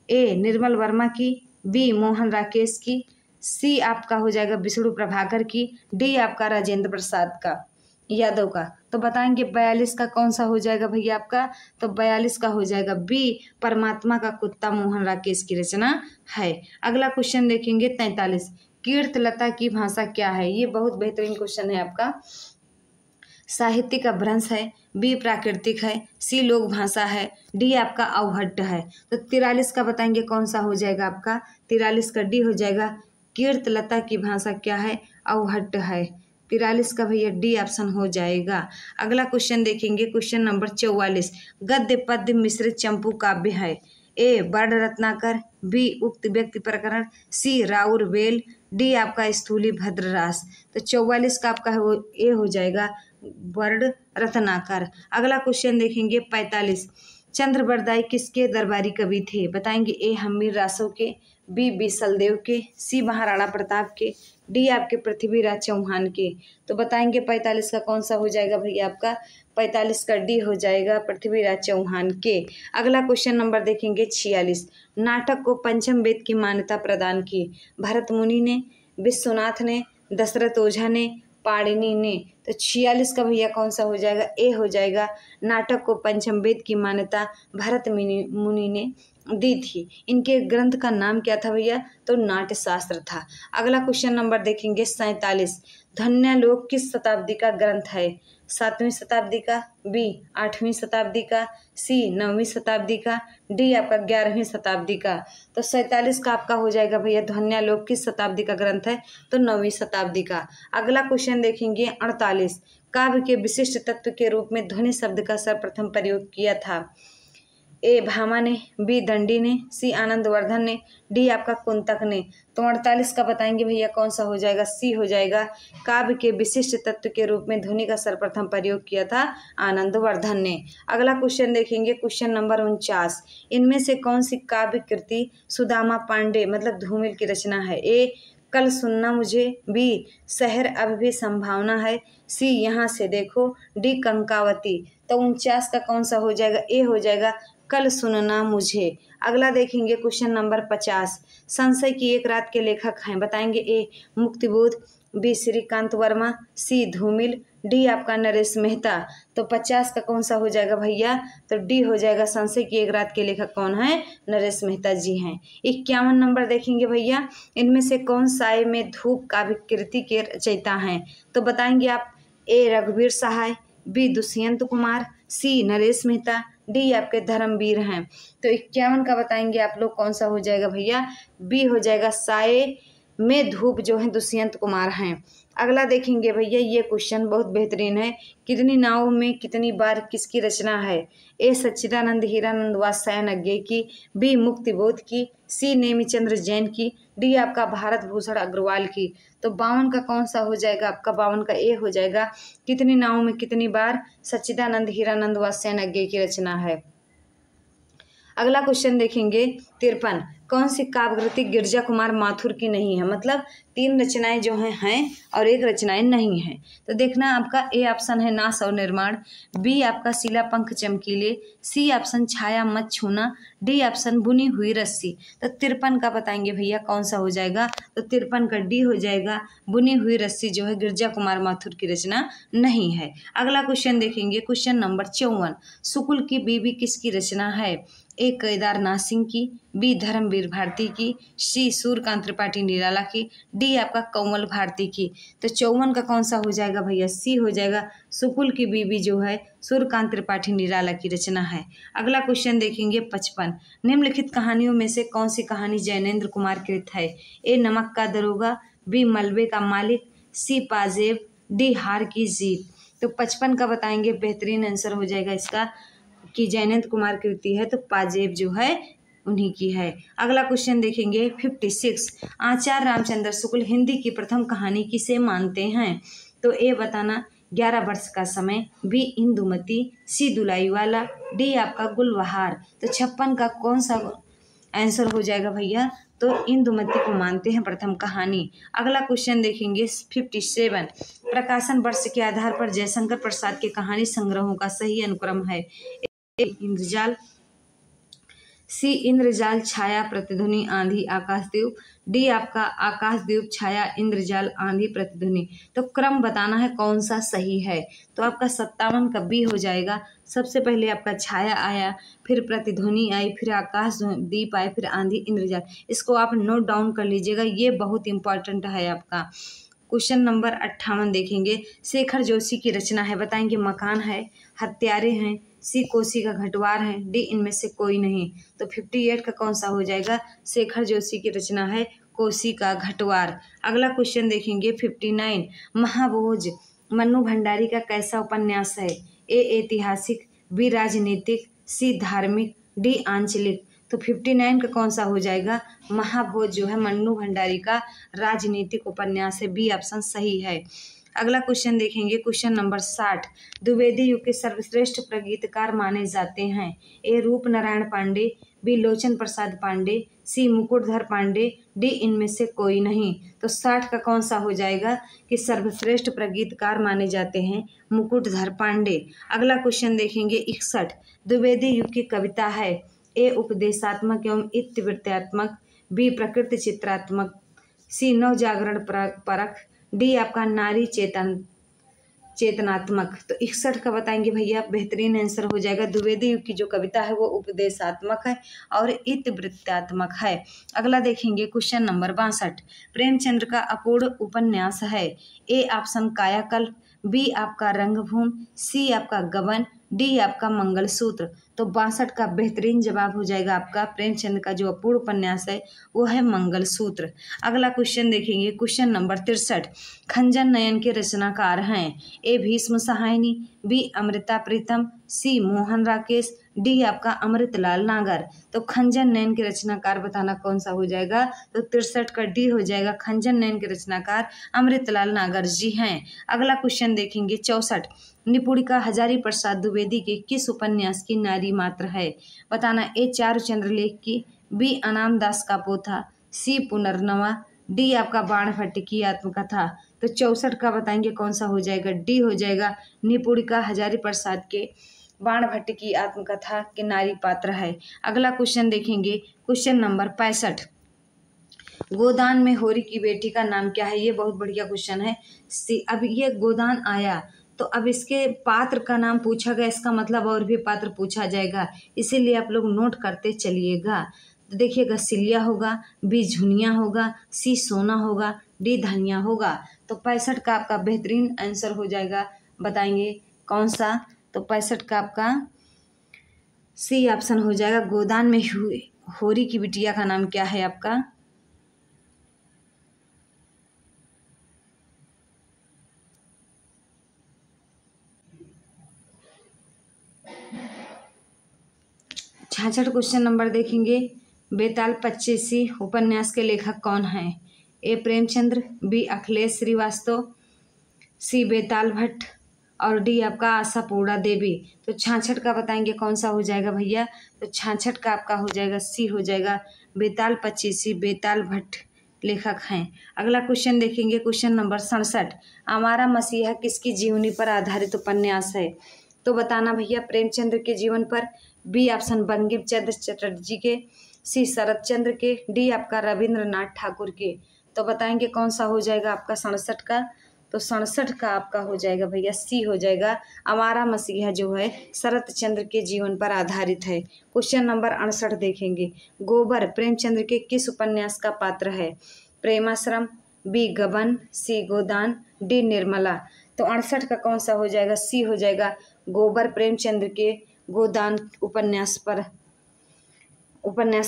ए निर्मल वर्मा की, बी मोहन राकेश की, सी आपका हो जाएगा विष्णु प्रभाकर की, डी आपका राजेंद्र प्रसाद का यादव का। तो बताएंगे 42 का कौन सा हो जाएगा भैया आपका? तो 42 का हो जाएगा बी परमात्मा का कुत्ता मोहन राकेश की रचना है। अगला क्वेश्चन देखेंगे 43, कीर्तलता की भाषा क्या है? ये बहुत बेहतरीन क्वेश्चन है आपका। साहित्य का भ्रंश है, बी प्राकृतिक है, सी लोक भाषा है, डी आपका अवहट्ट है। तो 43 का बताएंगे कौन सा हो जाएगा आपका? 43 का डी हो जाएगा, कीर्तलता की भाषा क्या है? अवहट्ट है। 43 का भैया डी ऑप्शन हो जाएगा। अगला क्वेश्चन देखेंगे क्वेश्चन नंबर 44, गद्य पद्य मिश्रित चंपू काव्य है। ए वर्ण रत्नाकर, बी उक्त व्यक्ति प्रकरण, सी राउर वेल, डी आपका स्थूली भद्ररास। तो 44 का आपका ए हो जाएगा वर्ण रत्नाकर। अगला क्वेश्चन देखेंगे 45, चंद्रबरदाई किसके दरबारी कवि थे? बताएंगे ए हम्मीर रासव के, बी बीसलदेव के, सी महाराणा प्रताप के, डी आपके पृथ्वीराज चौहान के। तो बताएंगे 45 का कौन सा हो जाएगा भैया आपका? 45 का डी हो जाएगा पृथ्वीराज चौहान के। अगला क्वेश्चन नंबर देखेंगे 46, नाटक को पंचम वेद की मान्यता प्रदान की। भरत मुनि ने, विश्वनाथ ने, दशरथ ओझा ने, पाणिनि ने। तो 46 का भैया कौन सा हो जाएगा? ए हो जाएगा, नाटक को पंचम वेद की मान्यता भरत मुनि ने दी थी। इनके ग्रंथ का नाम क्या था भैया? तो नाट्य शास्त्र था। अगला क्वेश्चन नंबर देखेंगे 47, ध्वन्यालोक किस शताब्दी का ग्रंथ है? 7वीं शताब्दी का, बी 8वीं शताब्दी का, सी 9वीं शताब्दी का, डी आपका 11वीं शताब्दी का। तो 47 का आपका हो जाएगा भैया ध्वन्यालोक किस शताब्दी का ग्रंथ है? तो 9वीं शताब्दी का। अगला क्वेश्चन देखेंगे 48, काव्य के विशिष्ट तत्व के रूप में ध्वनि शब्द का सर्वप्रथम प्रयोग किया था। ए भामा ने, बी दंडी ने, सी आनंदवर्धन ने, डी आपका कुंतक ने। तो 48 का बताएंगे भैया कौन सा हो जाएगा? सी हो जाएगा, काव्य के विशिष्ट तत्व के रूप में ध्वनि का सर्वप्रथम प्रयोग किया था आनंदवर्धन ने। अगला क्वेश्चन देखेंगे क्वेश्चन नंबर 49, इनमें से कौन सी काव्य कृति सुदामा पांडे मतलब धूमिल की रचना है? ए कल सुनना मुझे, बी शहर अब भी संभावना है, सी यहाँ से देखो, डी कंकावती। तो 49 का कौन सा हो जाएगा? ए हो जाएगा, कल सुनना मुझे। अगला देखेंगे क्वेश्चन नंबर 50। संशय की एक रात के लेखक हैं, बताएंगे। ए मुक्तिबोध, बी श्रीकांत वर्मा, सी धूमिल, डी आपका नरेश मेहता। तो 50 का कौन सा हो जाएगा भैया? तो डी हो जाएगा। संशय की एक रात के लेखक कौन है? नरेश मेहता जी हैं। 51 नंबर देखेंगे भैया, इनमें से कौन साय में धूप काव्य कृति के रचयिता हैं? तो बताएंगे आप। ए रघुवीर सहाय, बी दुष्यंत कुमार, सी नरेश मेहता, डी आपके धर्मवीर हैं। तो 51 का बताएंगे आप लोग कौन सा हो जाएगा भैया? बी हो जाएगा। साय में धूप जो है दुष्यंत कुमार हैं। अगला देखेंगे भैया, ये क्वेश्चन बहुत बेहतरीन है। कितनी नावों में कितनी बार किसकी रचना है? ए सच्चिदानंद हीरानंद वात्स्यायन की, बी मुक्तिबोध की, सी नेमिचंद्र जैन की, डी आपका भारत भूषण अग्रवाल की। तो 52 का कौन सा हो जाएगा आपका? 52 का ए हो जाएगा। कितनी नावों में कितनी बार सच्चिदानंद हीरानंद वात्स्यायन की रचना है। अगला क्वेश्चन देखेंगे 53। कौन सी काव्य कृति गिरजा कुमार माथुर की नहीं है? मतलब 3 रचनाएं जो हैं और 1 रचनाएं नहीं हैं। तो देखना आपका ए ऑप्शन है नाश और निर्माण, बी आपका शिला पंख चमकीले, सी ऑप्शन छाया मत छूना, डी ऑप्शन बुनी हुई रस्सी। तो 53 का बताएंगे भैया कौन सा हो जाएगा? तो 53 का डी हो जाएगा। बुनी हुई रस्सी जो है गिरजा कुमार माथुर की रचना नहीं है। अगला क्वेश्चन देखेंगे क्वेश्चन नंबर 54। शुक्ल की बीबी किसकी रचना है? ए केदारनाथ सिंह की, बी धर्मवीर भारती की, सी सूर्यकांत त्रिपाठी निराला की, डी आपका कोमल भारती की। तो 54 का कौन सा हो जाएगा भैया? सी हो जाएगा। शुक्ल की बीबी जो है सूर्यकांत त्रिपाठी निराला की रचना है। अगला क्वेश्चन देखेंगे 55। निम्नलिखित कहानियों में से कौन सी कहानी जैनेन्द्र कुमार कृत है? ए नमक का दरोगा, बी मलबे का मालिक, सी पाजेब, डी हार की जीत। तो 55 का बताएंगे बेहतरीन आंसर हो जाएगा इसका कि जैनेन्द्र कुमार कृति है, तो पाजेब जो है उन्हीं की है। अगला क्वेश्चन देखेंगे 56। आचार्य रामचंद्र शुक्ल हिंदी की प्रथम कहानी किसे मानते हैं? तो ए बताना 11 वर्ष का समय, बी इंदुमती, सी दुलाईवाला, डी आपका गुलबहार। तो 56 का कौन सा आंसर हो जाएगा भैया? तो इंदुमती को मानते हैं प्रथम कहानी। अगला क्वेश्चन देखेंगे 57। प्रकाशन वर्ष के आधार पर जयशंकर प्रसाद के कहानी संग्रहों का सही अनुक्रम है? इंद्रजाल, सी इंद्रजाल छाया प्रतिध्वनि आंधी आकाशदीप, डी आपका आकाशदीप छाया इंद्रजाल आंधी प्रतिध्वनि। तो क्रम बताना है कौन सा सही है। तो आपका 57 का बी हो जाएगा। सबसे पहले आपका छाया आया, फिर प्रतिध्वनि आई, फिर आकाशदीप आए, फिर आंधी इंद्रजाल। इसको आप नोट डाउन कर लीजिएगा, ये बहुत इंपॉर्टेंट है आपका। क्वेश्चन नंबर 58 देखेंगे। शेखर जोशी की रचना है, बताएंगे। मकान है, हत्यारे हैं, सी कोसी का घटवार है, डी इनमें से कोई नहीं। तो 58 का कौन सा हो जाएगा? शेखर जोशी की रचना है कोसी का घटवार। अगला क्वेश्चन देखेंगे 59। महाभोज मन्नू भंडारी का कैसा उपन्यास है? ए ऐतिहासिक, बी राजनीतिक, सी धार्मिक, डी आंचलिक। तो 59 का कौन सा हो जाएगा? महाभोज जो है मन्नू भंडारी का राजनीतिक उपन्यास है, बी ऑप्शन सही है। अगला क्वेश्चन देखेंगे क्वेश्चन नंबर 60। द्विवेदी युग के सर्वश्रेष्ठ प्रगीतकार माने जाते हैं? ए रूप नारायण पांडे, बी लोचन प्रसाद पांडे, सी मुकुटधर पांडे, डी इनमें से कोई नहीं। तो 60 का कौन सा हो जाएगा कि सर्वश्रेष्ठ प्रगीतकार माने जाते हैं? मुकुटधर पांडे। अगला क्वेश्चन देखेंगे 61। द्विवेदी युग की कविता है? ए उपदेशात्मक एवं इतिवृत्तात्मक, बी प्रकृति चित्रात्मक, सी नव जागरण परख, डी आपका नारी चेतनात्मक। तो 61 का बताएंगे भैया बेहतरीन आंसर हो जाएगा। द्विवेदी युग की जो कविता है वो उपदेशात्मक है और इतिवृत्तात्मक है। अगला देखेंगे क्वेश्चन नंबर 62। प्रेमचंद्र का अपूर्ण उपन्यास है? ए ऑप्शन कायाकल्प, बी आपका रंगभूमि, सी आपका गबन, डी आपका मंगलसूत्र। तो 62 का बेहतरीन जवाब हो जाएगा आपका प्रेमचंद का जो अपूर्ण उपन्यास है वो है मंगलसूत्र। अगला क्वेश्चन देखेंगे क्वेश्चन नंबर 63। खंजन नयन के रचनाकार हैं? ए भीष्म सहायनी, बी अमृता प्रीतम, सी मोहन राकेश, डी आपका अमृतलाल नागर। तो खंजन नयन के रचनाकार बताना कौन सा हो जाएगा? तो 63 का डी हो जाएगा। खंजन नयन के रचनाकार अमृतलाल नागर जी हैं। अगला क्वेश्चन देखेंगे 64। निपुणिका हजारी प्रसाद द्विवेदी के किस उपन्यास की नारी मात्र है? बताना। ए चारुचंद्र लेख की, बी अनाम दास का पोथा, सी पुनर्नवा, डी आपका बाण भट्ट की आत्मकथा। तो 64 का बताएंगे कौन सा हो जाएगा? डी हो जाएगा। निपुणिका हजारी प्रसाद के बाणभट्ट की आत्मकथा के नारी पात्र है। अगला क्वेश्चन देखेंगे, क्वेश्चन नंबर 65। गोदान में होरी की बेटी का नाम क्या है? ये बहुत बढ़िया क्वेश्चन है। अब ये गोदान आया तो अब इसके पात्र का नाम पूछा गया, इसका मतलब और भी पात्र पूछा जाएगा, इसीलिए आप लोग नोट करते चलिएगा। तो देखिएगा, सिलिया होगा, बी झुनिया होगा, सी सोना होगा, डी धनिया होगा। तो 65 का आपका बेहतरीन आंसर हो जाएगा, बताएंगे कौन सा? तो 65 का आपका सी ऑप्शन हो जाएगा। गोदान में होरी की बिटिया का नाम क्या है आपका? छाछठ क्वेश्चन नंबर देखेंगे, बेताल पच्चीसी उपन्यास के लेखक कौन हैं? ए प्रेमचंद्र, बी अखिलेश श्रीवास्तव, सी बेताल भट्ट और डी आपका आशापूर्णा देवी। तो 66 का बताएंगे कौन सा हो जाएगा भैया? तो 66 का आपका हो जाएगा सी हो जाएगा, बेताल पच्चीसी बेताल भट्ट लेखक हैं। अगला क्वेश्चन देखेंगे, क्वेश्चन नंबर 67। आवारा मसीहा किसकी जीवनी पर आधारित उपन्यास है? तो बताना भैया, प्रेमचंद्र के जीवन पर, बी ऑप्शन बंकिम चंद्र चटर्जी के, सी शरद चंद्र के, डी आपका रविंद्रनाथ ठाकुर के। तो बताएंगे कौन सा हो जाएगा आपका 67 का? तो 67 का आपका हो जाएगा भैया सी हो जाएगा, आवारा मसीहा जो है शरद चंद्र के जीवन पर आधारित है। क्वेश्चन नंबर 68 देखेंगे, गोबर प्रेमचंद्र के किस उपन्यास का पात्र है? प्रेमाश्रम, बी गबन, सी गोदान, डी निर्मला। तो 68 का कौन सा हो जाएगा? सी हो जाएगा, गोबर प्रेमचंद्र के गोदान उपन्यास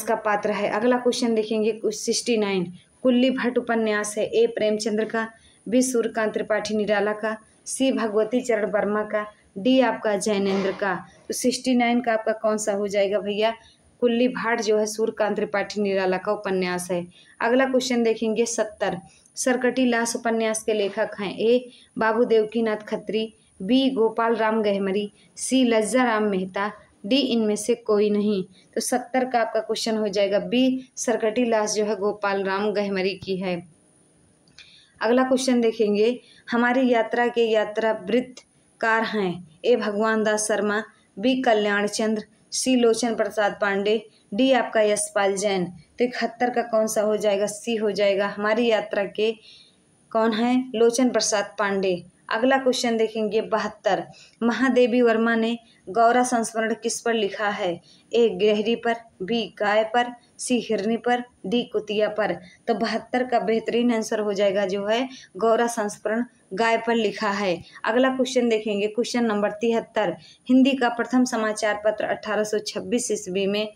का पात्र है। अगला क्वेश्चन देखेंगे, 69। कुल्ली भट्ट उपन्यास है, ए प्रेमचंद्र का, बी सूर्यकांत त्रिपाठी निराला का, सी भगवती चरण वर्मा का, डी आपका जैनेन्द्र का। तो 69 का आपका कौन सा हो जाएगा भैया? कुल्ली भाट जो है सूर्यकांत त्रिपाठी निराला का उपन्यास है। अगला क्वेश्चन देखेंगे, 70। सरकटी लाश उपन्यास के लेखक हैं, ए बाबू देवकीनाथ खत्री, बी गोपाल राम गहमरी, सी लज्जा राम मेहता, डी इनमें से कोई नहीं। तो 70 का आपका क्वेश्चन हो जाएगा बी, सरकटी लाश जो है गोपाल राम गहमरी की है। अगला क्वेश्चन देखेंगे, हमारी यात्रा के यात्रा वृत्तकार हैं, ए भगवान दास शर्मा, बी कल्याण चंद्र, सी लोचन प्रसाद पांडे, डी आपका यशपाल जैन। तो 71 का कौन सा हो जाएगा? सी हो जाएगा, हमारी यात्रा के कौन है? लोचन प्रसाद पांडे। अगला क्वेश्चन देखेंगे, 72। महादेवी वर्मा ने गौरा संस्मरण किस पर लिखा है? ए गिरहरी पर, बी गाय पर, सी हिरनी पर, डी कुतिया पर। तो 72 का बेहतरीन आंसर हो जाएगा जो है गौरा संस्मरण गाय पर लिखा है। अगला क्वेश्चन देखेंगे, क्वेश्चन नंबर 73। हिंदी का प्रथम समाचार पत्र 1826 ईस्वी में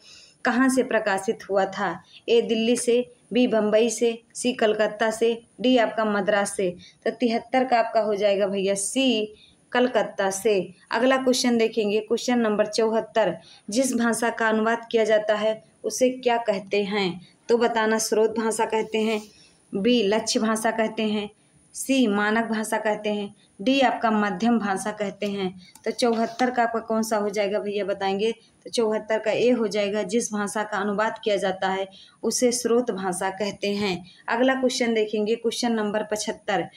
कहाँ से प्रकाशित हुआ था? ए दिल्ली से, बी बम्बई से, सी कलकत्ता से, डी आपका मद्रास से। तो 73 का आपका हो जाएगा भैया सी, कलकत्ता से। अगला क्वेश्चन देखेंगे, क्वेश्चन नंबर 74। जिस भाषा का अनुवाद किया जाता है उसे क्या कहते हैं? तो बताना, स्रोत भाषा कहते हैं, बी लक्ष्य भाषा कहते हैं, सी मानक भाषा कहते हैं, डी आपका मध्यम भाषा कहते हैं। तो 74 का आपका कौन सा हो जाएगा भैया बताएंगे? तो 74 का ए हो जाएगा, जिस भाषा का अनुवाद किया जाता है उसे स्रोत भाषा कहते हैं। अगला क्वेश्चन देखेंगे, क्वेश्चन नंबर 75।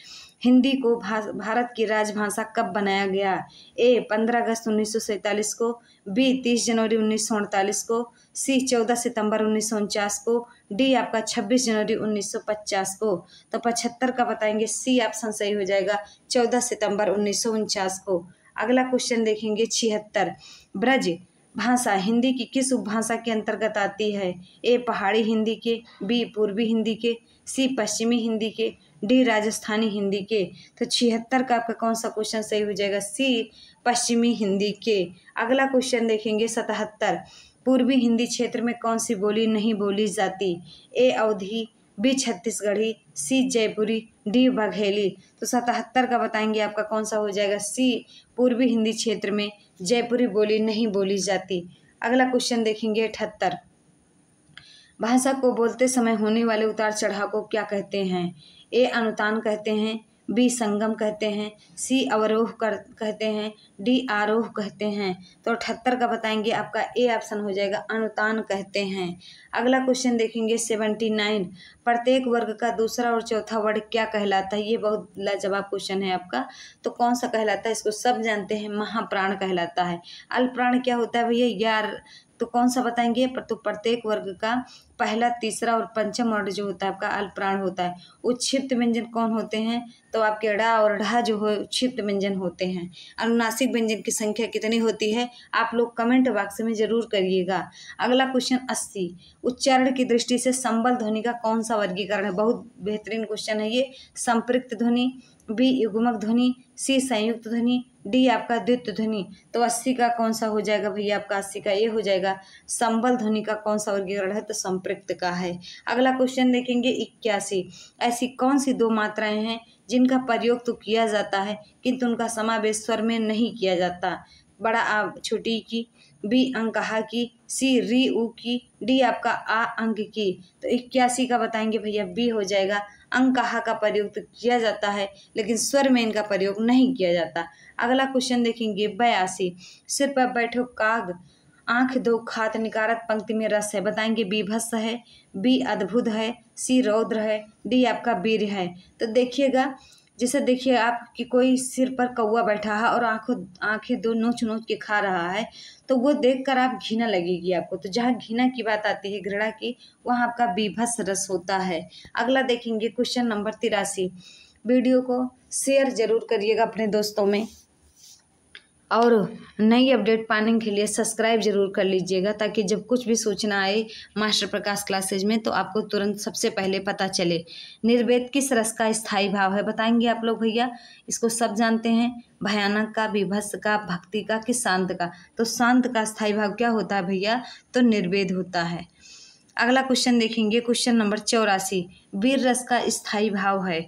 हिंदी को भारत की राजभाषा कब बनाया गया? ए 15 अगस्त 1947 को, बी 30 जनवरी 1948 को, सी 14 सितंबर 1949 को, डी आपका 26 जनवरी 1950 को। तो 75 का बताएंगे, सी ऑप्शन सही हो जाएगा, 14 सितंबर 1949 को। अगला क्वेश्चन देखेंगे, 76। ब्रज भाषा हिंदी की किस उपभाषा के अंतर्गत आती है? ए पहाड़ी हिंदी के, बी पूर्वी हिंदी के, सी पश्चिमी हिंदी के, डी राजस्थानी हिंदी के। तो 76 का आपका कौन सा क्वेश्चन सही हो जाएगा? सी पश्चिमी हिंदी के। अगला क्वेश्चन देखेंगे, 77। पूर्वी हिंदी क्षेत्र में कौन सी बोली नहीं बोली जाती? ए अवधी, बी छत्तीसगढ़ी, सी जयपुरी, डी बघेली। तो 77 का बताएंगे आपका कौन सा हो जाएगा? सी पूर्वी हिंदी क्षेत्र में जयपुरी बोली नहीं बोली जाती। अगला क्वेश्चन देखेंगे, 78। भाषा को बोलते समय होने वाले उतार चढ़ाव को क्या कहते हैं? ए अनुतान कहते हैं, बी संगम कहते हैं, सी अवरोह कहते हैं, डी आरोह कहते हैं। तो 78 का बताएंगे आपका ए ऑप्शन हो जाएगा, अनुतान कहते हैं। अगला क्वेश्चन देखेंगे, 79। प्रत्येक वर्ग का दूसरा और चौथा वर्ग क्या कहलाता है? ये बहुत लाजवाब क्वेश्चन है आपका। तो कौन सा कहलाता है? इसको सब जानते हैं, महाप्राण कहलाता है। अल्पप्राण क्या होता है भैया? यार तो कौन सा बताएंगे? तो प्रत्येक वर्ग का पहला, तीसरा और पंचम वर्ग जो होता है आपका अल्पप्राण होता है। उच्छिष्ट व्यंजन कौन होते हैं? तो आपके ड़ा और ढा जो है उच्छिष्ट व्यंजन होते हैं। अनुनासिक व्यंजन की संख्या कितनी होती है? आप लोग कमेंट बॉक्स में जरूर करिएगा। अगला क्वेश्चन 80, उच्चारण की दृष्टि से संबल ध्वनि का कौन सा वर्गीकरण है? बहुत बेहतरीन क्वेश्चन है ये। संपृक्त ध्वनि, बी युग्मक ध्वनि, सी संयुक्त ध्वनि, डी आपका द्वित्व ध्वनि। तो 80 का कौन सा हो जाएगा भैया? आपका 80 का ये हो जाएगा। संबल ध्वनि का कौन सा वर्गीकरण है? तो संपृक्त का है। अगला क्वेश्चन देखेंगे 81, ऐसी कौन सी दो मात्राएं हैं जिनका प्रयोग तो किया जाता है किंतु उनका समावेश स्वर में नहीं किया जाता? बड़ा आ छोटी की, बी अंकहा की, सी री उ की, डी आपका आ अंक की। तो 81 का बताएंगे भैया बी हो जाएगा। अंकहा का प्रयोग तो किया जाता है लेकिन स्वर में इनका प्रयोग नहीं किया जाता। अगला क्वेश्चन देखेंगे 82, सिर पर बैठो काग, आंख दो खात निकारत पंक्ति में रस है। बताएंगे बीभत्स है, बी अद्भुत है, सी रौद्र है, डी आपका वीर है। तो देखिएगा, जैसे देखिए आप कि कोई सिर पर कौवा बैठा है और आंखें दो नोच नोच के खा रहा है, तो वो देखकर आप घृणा लगेगी आपको। तो जहाँ घृणा की बात आती है, घृणा की, वहाँ आपका बीभत्स रस होता है। अगला देखेंगे क्वेश्चन नंबर 83। वीडियो को शेयर जरूर करिएगा अपने दोस्तों में और नई अपडेट पाने के लिए सब्सक्राइब जरूर कर लीजिएगा, ताकि जब कुछ भी सूचना आए मास्टर प्रकाश क्लासेज में तो आपको तुरंत सबसे पहले पता चले। निर्वेद किस रस का स्थायी भाव है? बताएंगे आप लोग भैया। इसको सब जानते हैं, भयानक का, विभत्स का, भक्ति का कि शांत का? तो शांत का स्थायी भाव क्या होता है भैया? तो निर्वेद होता है। अगला क्वेश्चन देखेंगे क्वेश्चन नंबर 84, वीर रस का स्थायी भाव है।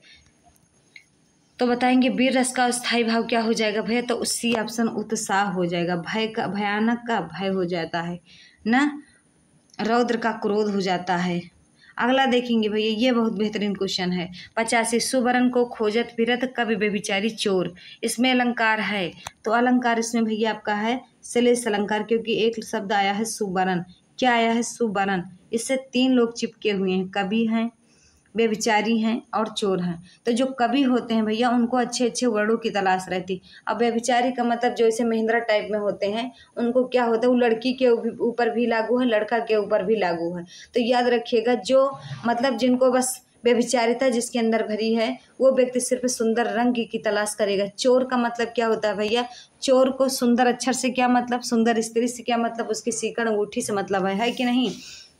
तो बताएंगे वीर रस का स्थायी भाव क्या हो जाएगा भैया? तो सी ऑप्शन उत्साह हो जाएगा। भय का, भयानक का भय हो जाता है ना, रौद्र का क्रोध हो जाता है। अगला देखेंगे भैया, ये बहुत बेहतरीन क्वेश्चन है। 85, सुवर्ण को खोजत फिरत कवि बेबिचारी चोर। इसमें अलंकार है, तो अलंकार इसमें भैया आपका है श्लेष अलंकार, क्योंकि एक शब्द आया है सुवर्ण। क्या आया है? सुवर्ण। इससे 3 लोग चिपके हुए हैं, कवि हैं, व्यभिचारी हैं और चोर हैं। तो जो कवि होते हैं भैया उनको अच्छे अच्छे वर्डों की तलाश रहती। अब व्यभिचारी का मतलब जो ऐसे महिंद्रा टाइप में होते हैं, उनको क्या होता है, वो लड़की के ऊपर भी लागू है, लड़का के ऊपर भी लागू है। तो याद रखिएगा, जो मतलब जिनको बस व्यभिचारिता जिसके अंदर भरी है, वो व्यक्ति सिर्फ सुंदर रंग की तलाश करेगा। चोर का मतलब क्या होता है भैया? चोर को सुंदर अक्षर से क्या मतलब, सुंदर स्त्री से क्या मतलब, उसकी सीकड़ अंगूठी से मतलब है कि नहीं?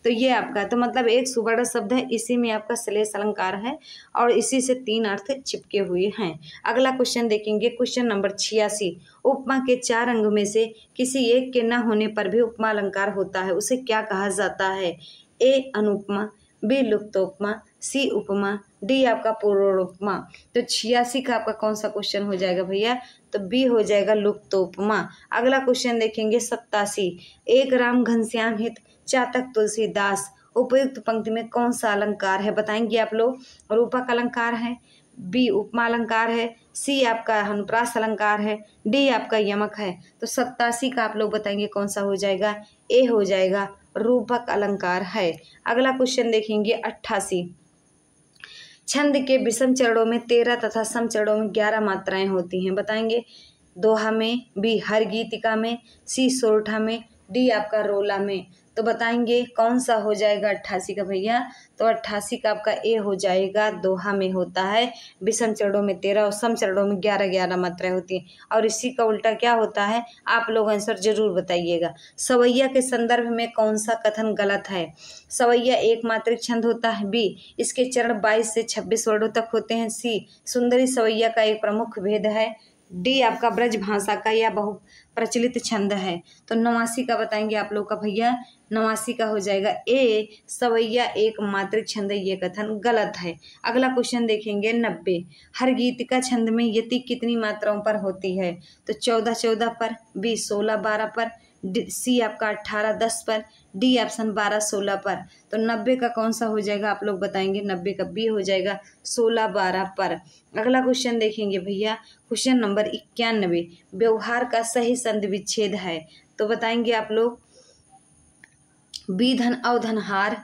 तो ये आपका, तो मतलब एक सुवर्ण शब्द है, इसी में आपका श्लेष अलंकार है और इसी से 3 अर्थ चिपके हुए हैं। अगला क्वेश्चन देखेंगे क्वेश्चन नंबर 86, उपमा के 4 अंगों में से किसी एक के न होने पर भी उपमा अलंकार होता है, उसे क्या कहा जाता है? ए अनुपमा, बी लुप्तोपमा, सी उपमा, डी आपका पूर्वोपमा। तो 86 का आपका कौन सा क्वेश्चन हो जाएगा भैया? तो बी हो जाएगा लुप्तोपमा। अगला क्वेश्चन देखेंगे 87, एक राम घनश्याम हित चातक तुलसीदास, उपयुक्त पंक्ति में कौन सा अलंकार है? बताएंगे आप लोग। रूपक अलंकार है, बी उपमा अलंकार है, सी आपका अनुप्रास अलंकार है, डी आपका यमक है। तो 87 का आप लोग बताएंगे कौन सा हो जाएगा? ए हो जाएगा, रूपक अलंकार है। अगला क्वेश्चन देखेंगे 88, छंद के विषम चरणों में 13 तथा सम चरणों में 11 मात्राएं होती हैं। बताएंगे दोहा में, बी हर गीतिका में, सी सोरठा में, डी आपका रोला में। तो बताएंगे कौन सा हो जाएगा 88 का भैया? तो 88 का आपका ए हो जाएगा, दोहा में होता है। विषम चरणों में 13 और सम चरणों में 11 मात्राएं होती हैं। और इसी का उल्टा क्या होता है? आप लोग आंसर जरूर बताइएगा। सवैया के संदर्भ में कौन सा कथन गलत है? सवैया एक मात्रिक छंद होता है, बी इसके चरण 22 से 26 वर्णों तक होते हैं, सी सुंदरी सवैया का एक प्रमुख भेद है, डी आपका ब्रज भाषा का या बहु प्रचलित छंद है। तो 89 का बताएंगे आप लोग का भैया? 89 का हो जाएगा ए, सवैया एक मात्रिक छंद, ये कथन गलत है। अगला क्वेश्चन देखेंगे 90, हर गीतिका छंद में यति कितनी मात्राओं पर होती है? तो 14 पर, बी 16 पर, सी आपका 18-10 पर, डी ऑप्शन 12-16 पर। तो 90 का कौन सा हो जाएगा आप लोग बताएंगे? 90 का बी हो जाएगा, 16-12 पर। अगला क्वेश्चन देखेंगे भैया क्वेश्चन नंबर 91, व्यवहार का सही संधि विच्छेद है। तो बताएंगे आप लोग, बी धन अवधनहार,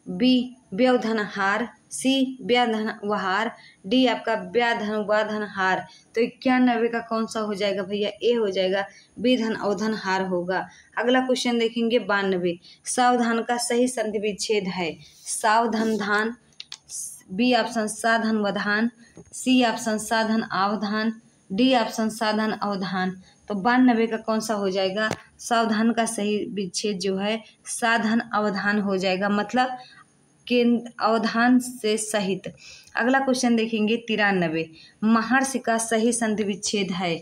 बी व्यवधनहार, सी ब्या धन वहार, डी आपका ब्या धन वा धन हार। तो 91 का कौन सा हो जाएगा भैया? ए हो जाएगा, बी धन अवधन हार होगा। अगला क्वेश्चन देखेंगे 92। सावधान का सही संधि विच्छेद है। सावधान धान, बी ऑप्शन साधन वधान, सी ऑप्शन साधन आवधान, डी ऑप्शन साधन अवधान। तो 92 का कौन सा हो जाएगा? सावधान का सही विच्छेद जो है साधन अवधान हो जाएगा, मतलब केंद्र अवधान से सहित। अगला क्वेश्चन देखेंगे 93। महर्षि का सही संधि विच्छेद है।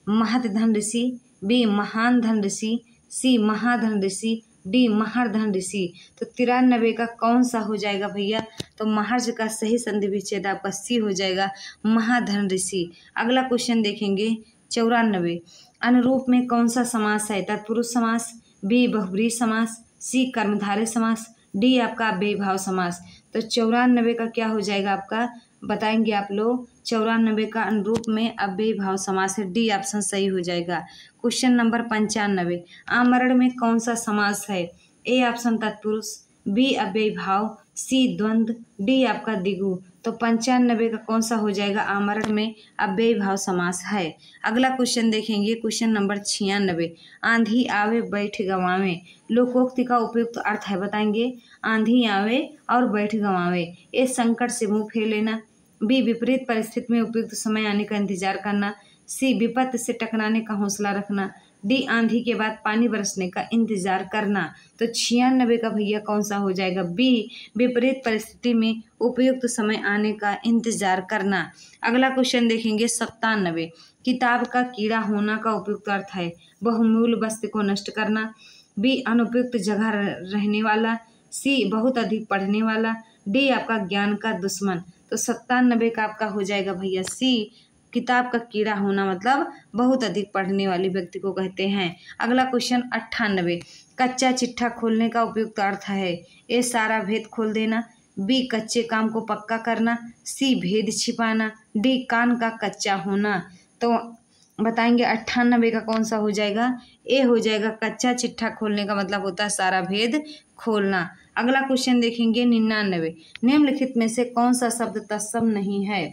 महतधन ऋषि, बी महान धन ऋषि, सी महाधन ऋषि, डी महारधन ऋषि। तो 93 का कौन सा हो जाएगा भैया? तो महर्षि का सही संधि विच्छेद आपका सी हो जाएगा, महाधन ऋषि। अगला क्वेश्चन देखेंगे 94। अनुरूप में कौन सा समास है? तत्पुरुष समास, बी बहुब्रीहि समास, सी कर्मधारय समास, डी आपका अव्ययीभाव समास। तो 94 का क्या हो जाएगा आपका? बताएंगे आप लोग। 94 का अनुरूप में अव्ययीभाव समास है, डी ऑप्शन सही हो जाएगा। Question number 95। आमरण में कौन सा समास है? ए ऑप्शन तत्पुरुष, बी अव्ययीभाव, सी द्वंद्व, डी आपका द्विगु। तो 95 का कौन सा हो जाएगा? आमरण में अव्ययीभाव समास है। अगला क्वेश्चन देखेंगे, क्वेश्चन नंबर 96। आंधी आवे बैठ गवावे, लोकोक्ति का उपयुक्त अर्थ है, बताएंगे। आंधी आवे और बैठ गवावे, ए संकट से मुंह फेर लेना, बी विपरीत परिस्थिति में उपयुक्त समय आने का इंतजार करना, सी विपत्ति से टकराने का हौसला रखना, डी आंधी के बाद पानी बरसने का इंतजार करना। तो 96 का भैया कौन सा हो जाएगा? बी विपरीत परिस्थिति में उपयुक्त समय आने का इंतजार करना। अगला क्वेश्चन देखेंगे 97। किताब का कीड़ा होना का उपयुक्त अर्थ है। बहुमूल्य वस्तु को नष्ट करना, बी अनुपयुक्त जगह रहने वाला, सी बहुत अधिक पढ़ने वाला, डी आपका ज्ञान का दुश्मन। तो 97 का आपका हो जाएगा भैया सी, किताब का कीड़ा होना मतलब बहुत अधिक पढ़ने वाले व्यक्ति को कहते हैं। अगला क्वेश्चन 98। कच्चा चिट्ठा खोलने का उपयुक्त अर्थ है। ए सारा भेद खोल देना, बी कच्चे काम को पक्का करना, सी भेद छिपाना, डी कान का कच्चा होना। तो बताएंगे 98 का कौन सा हो जाएगा? ए हो जाएगा, कच्चा चिट्ठा खोलने का मतलब होता है सारा भेद खोलना। अगला क्वेश्चन देखेंगे 99। निम्नलिखित में से कौन सा शब्द तत्सम नहीं है?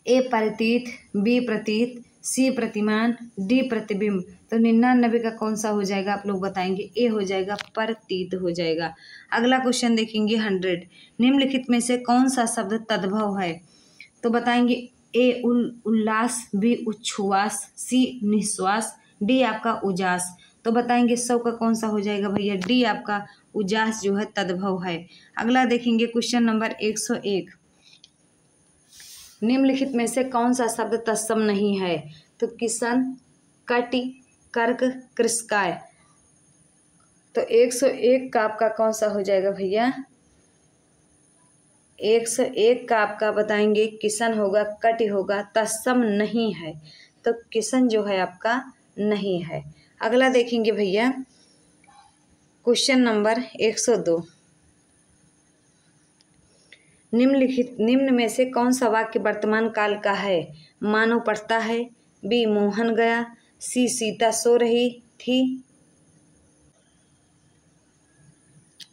ए प्रतीत, बी प्रतीत, सी प्रतिमान, डी प्रतिबिंब। तो 99 का कौन सा हो जाएगा आप लोग बताएंगे? ए हो जाएगा, प्रतीत हो जाएगा। अगला क्वेश्चन देखेंगे 100। निम्नलिखित में से कौन सा शब्द तद्भव है? तो बताएंगे ए उल्लास, बी उच्छ्वास, सी निश्वास, डी आपका उजास। तो बताएंगे 100 का कौन सा हो जाएगा भैया? डी आपका उजास जो है तद्भव है। अगला देखेंगे क्वेश्चन नंबर 101। निम्नलिखित में से कौन सा शब्द तत्सम नहीं है? तो किसन, कटि, कर्क, कृषकाय। तो 101 का आपका कौन सा हो जाएगा भैया? 101 का आपका बताएंगे किसन होगा, कटि होगा, तत्सम नहीं है। तो किसन जो है आपका नहीं है। अगला देखेंगे भैया क्वेश्चन नंबर 102। निम्न में से कौन सा वाक्य वर्तमान काल का है? मानो पढ़ता है, बी मोहन गया, सी सीता सो रही थी,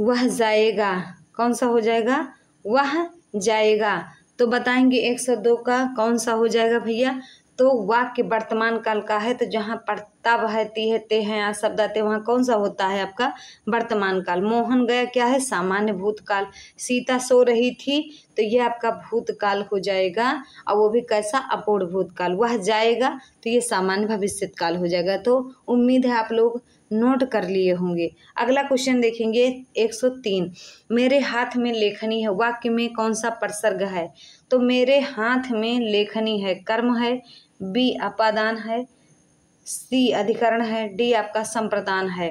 वह जाएगा। कौन सा हो जाएगा? वह जाएगा। तो बताएंगे 102 का कौन सा हो जाएगा भैया? तो वाक्य वर्तमान काल का है, तो जहाँ पढ़ता बहती है ते हैं शब्द आते वहाँ कौन सा होता है आपका? वर्तमान काल। मोहन गया क्या है? सामान्य भूतकाल। सीता सो रही थी तो ये आपका भूतकाल हो जाएगा, और वो भी कैसा? अपूर्ण भूतकाल। वह जाएगा तो ये सामान्य भविष्यत काल हो जाएगा। तो उम्मीद है आप लोग नोट कर लिए होंगे। अगला क्वेश्चन देखेंगे 103। मेरे हाथ में लेखनी है, वाक्य में कौन सा प्रसर्ग है? तो मेरे हाथ में लेखनी है कर्म है, बी अपादान है, सी अधिकरण है, डी आपका संप्रदान है।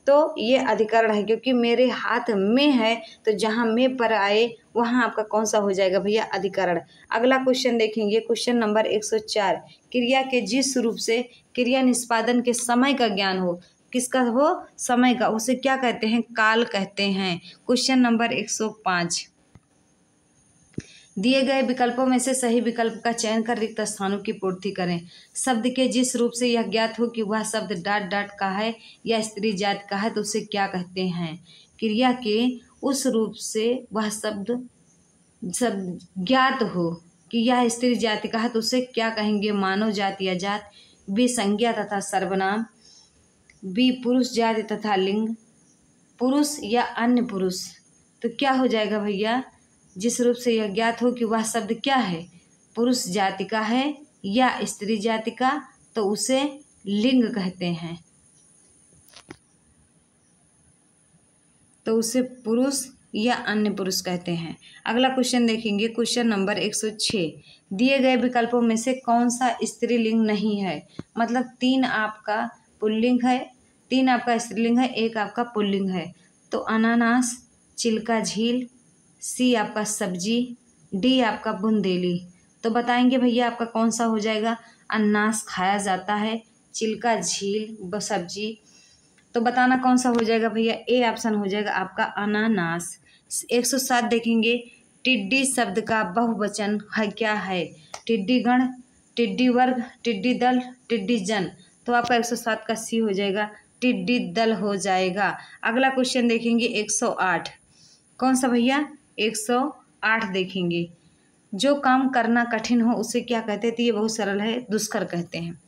तो ये अधिकरण है क्योंकि मेरे हाथ में है, तो जहाँ में पर आए वहाँ आपका कौन सा हो जाएगा भैया? अधिकरण। अगला क्वेश्चन देखेंगे क्वेश्चन नंबर 104। क्रिया के जिस रूप से क्रिया निष्पादन के समय का ज्ञान हो, किसका हो? समय का, उसे क्या कहते हैं? काल कहते हैं। Question number 105। दिए गए विकल्पों में से सही विकल्प का चयन कर रिक्त स्थानों की पूर्ति करें। शब्द के जिस रूप से यह ज्ञात हो कि वह शब्द डाट डाट का है या स्त्री जात का है तो उसे क्या कहते हैं? क्रिया के उस रूप से वह शब्द सब ज्ञात हो कि यह स्त्री जाति का है तो उसे क्या कहेंगे? मानव जाति या जात। बी संज्ञा तथा सर्वनाम। बी पुरुष जाति तथा लिंग, पुरुष या अन्य पुरुष। तो क्या हो जाएगा भैया? जिस रूप से यह ज्ञात हो कि वह शब्द क्या है, पुरुष जाति का है या स्त्री जाति का, तो उसे लिंग कहते हैं, तो उसे पुरुष या अन्य पुरुष कहते हैं। अगला क्वेश्चन देखेंगे, क्वेश्चन नंबर 106। दिए गए विकल्पों में से कौन सा स्त्रीलिंग नहीं है? मतलब 3 आपका पुल्लिंग है, 3 आपका स्त्रीलिंग है, 1 आपका पुल्लिंग है। तो अनानास, चिल्का झील, सी आपका सब्जी, डी आपका बुंदेली। तो बताएंगे भैया आपका कौन सा हो जाएगा? अनानास खाया जाता है, चिल्का झील सब्जी। तो बताना कौन सा हो जाएगा भैया? ए ऑप्शन हो जाएगा आपका अनानास। 107 देखेंगे, टिड्डी शब्द का बहुवचन है क्या है? टिड्डी गण, टिड्डी वर्ग, टिड्डी दल, टिड्डी जन। तो आपका 107 का सी हो जाएगा, टिड्डी दल हो जाएगा। अगला क्वेश्चन देखेंगे 108। कौन सा भैया? 108 देखेंगे, जो काम करना कठिन हो उसे क्या कहते हैं? तो ये बहुत सरल है, दुष्कर कहते हैं।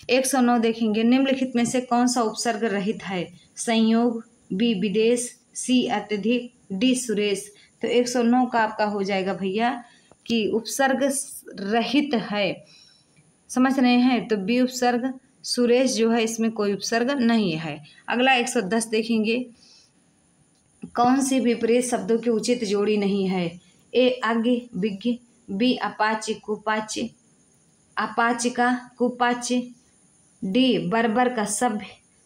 109 देखेंगे, निम्नलिखित में से कौन सा उपसर्ग रहित है? संयोग, बी विदेश, सी अत्यधिक, डी सुरेश। तो 109 का आपका हो जाएगा भैया कि उपसर्ग रहित है, समझ रहे हैं? तो बी उपसर्ग, सुरेश जो है इसमें कोई उपसर्ग नहीं है। अगला 110 देखेंगे, कौन सी विपरीत शब्दों की उचित जोड़ी नहीं है? ए आज्ञ विज्ञ, बी अपाच्य कुपाच्य, अपाचिका कुपाच्य, डी बर्बर का सभ्य,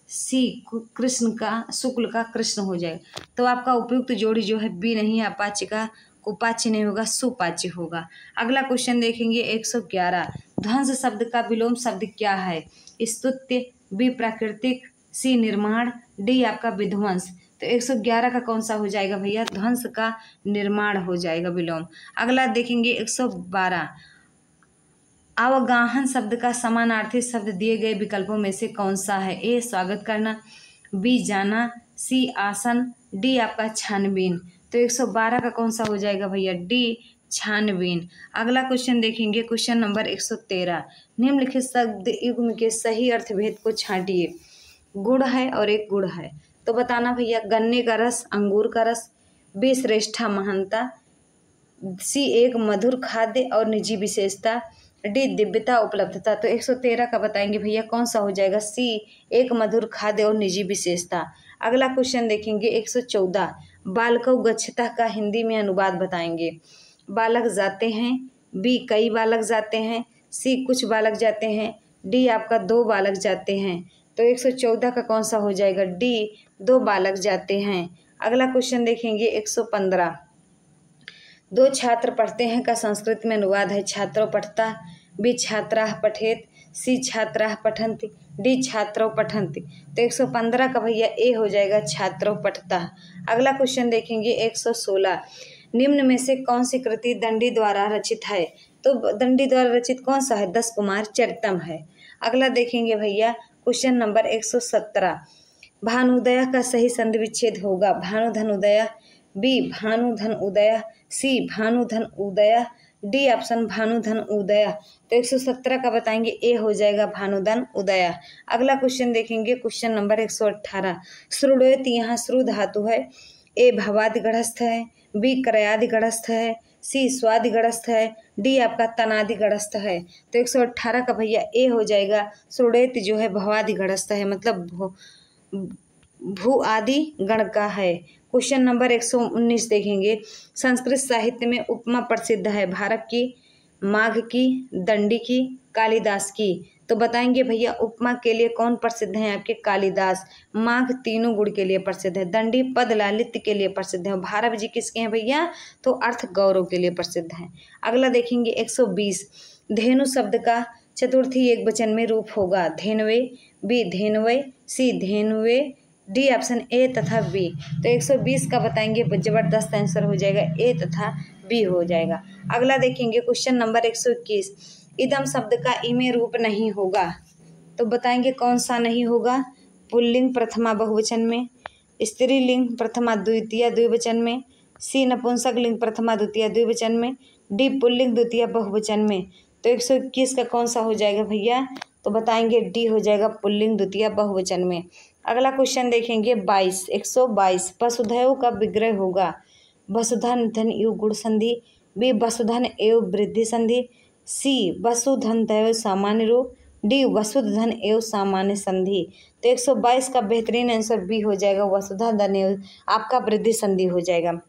सी कृष्ण का शुक्ल का कृष्ण हो जाएगा। तो आपका उपयुक्त जोड़ी जो है बी नहीं है, अपाच्य का कुपाच्य नहीं होगा, सुपाच्य होगा। अगला क्वेश्चन देखेंगे 111, ध्वंस शब्द का विलोम शब्द क्या है? स्तुत्य, बी प्राकृतिक, सी निर्माण, डी आपका विध्वंस। तो 111 का कौन सा हो जाएगा भैया? ध्वंस का निर्माण हो जाएगा विलोम। अगला देखेंगे 112, अवगाहन शब्द का समानार्थी शब्द दिए गए विकल्पों में से कौन सा है? ए स्वागत करना, बी जाना, सी आसन, डी आपका छानबीन। तो 112 का कौन सा हो जाएगा भैया? डी छानबीन। अगला क्वेश्चन देखेंगे, क्वेश्चन नंबर 113, निम्नलिखित शब्द युग्म के सही अर्थभेद को छांटिए। गुड़ है और एक गुड़ है, तो बताना भैया। गन्ने का रस, अंगूर का रस, बी श्रेष्ठा महानता, सी एक मधुर खाद्य और निजी विशेषता, डी दिव्यता उपलब्धता। तो 113 का बताएंगे भैया कौन सा हो जाएगा? सी एक मधुर खाद्य और निजी विशेषता। अगला क्वेश्चन देखेंगे 114, बालकौ गच्छता का हिंदी में अनुवाद बताएंगे। बालक जाते हैं, बी कई बालक जाते हैं, सी कुछ बालक जाते हैं, डी आपका 2 बालक जाते हैं। तो 114 का कौन सा हो जाएगा? डी 2 बालक जाते हैं। अगला क्वेश्चन देखेंगे 115, 2 छात्र पढ़ते हैं का संस्कृत में अनुवाद है छात्रों पठता, बी छात्राः पठेत, सी छात्राः पठन्ति, डी छात्रों पठन्ति। तो 115 का भैया ए हो जाएगा छात्रों पठता। अगला क्वेश्चन देखेंगे 116, निम्न में से कौन सी कृति दंडी द्वारा रचित है? तो दंडी द्वारा रचित कौन सा है? 10 कुमार चरितम है। अगला देखेंगे भैया क्वेश्चन नंबर 117, भानुदय का सही संधि विच्छेद होगा। भानुधन उदय, बी भानुधन उदय, सी भानुधन उदय, डी ऑप्शन भानुधन उदय। तो 117 का बताएंगे ए हो जाएगा भानुधन उदय। अगला क्वेश्चन देखेंगे क्वेश्चन नंबर 118, श्रुड़ोत यहाँ श्रु धातु है, ए भवादि गढ़स्थ है, बी क्रयादि गढ़स्थ है, सी स्वादि गढ़स्थ है, डी आपका तनादि गढ़स्थ है। तो 118 का भैया ए हो जाएगा श्रुड़ोत जो है भवादि गढ़स्थ है, मतलब भू आदि गण का है। क्वेश्चन नंबर 119 देखेंगे, संस्कृत साहित्य में उपमा प्रसिद्ध है भारत की, माघ की, दंडी की, कालिदास की। तो बताएंगे भैया उपमा के लिए कौन प्रसिद्ध है? आपके कालिदास। माघ तीनों गुण के लिए प्रसिद्ध है, दंडी पद लालित्य के लिए प्रसिद्ध है, भारत जी किसके हैं भैया? तो अर्थ गौरव के लिए प्रसिद्ध है। अगला देखेंगे 120, धेनु शब्द का चतुर्थी एक वचन में रूप होगा। धेनवे, बी धेनवे, सी धेनुवे, डी ऑप्शन ए तथा बी। तो 120 का बताएंगे जबरदस्त आंसर हो जाएगा ए तथा बी हो जाएगा। अगला देखेंगे क्वेश्चन नंबर 121, इदम शब्द का ई में रूप नहीं होगा। तो बताएंगे कौन सा नहीं होगा? पुल्लिंग प्रथमा बहुवचन में, स्त्रीलिंग प्रथमा द्वितीय द्विवचन में, सी नपुंसक लिंग प्रथमा द्वितीय द्विवचन में, डी पुल्लिंग द्वितीय बहुवचन में। तो 121 का कौन सा हो जाएगा भैया? तो बताएंगे डी हो जाएगा पुल्लिंग द्वितीय बहुवचन में। अगला क्वेश्चन देखेंगे 22, 122। वसुधैव का विग्रह होगा वसुधन धन यु गुण संधि, बी वसुधन एव वृद्धि संधि, सी वसुधन दैव सामान्य रूप, डी वसुधन एव सामान्य संधि। तो 122 का बेहतरीन आंसर बी हो जाएगा वसुधन एव आपका वृद्धि संधि हो जाएगा।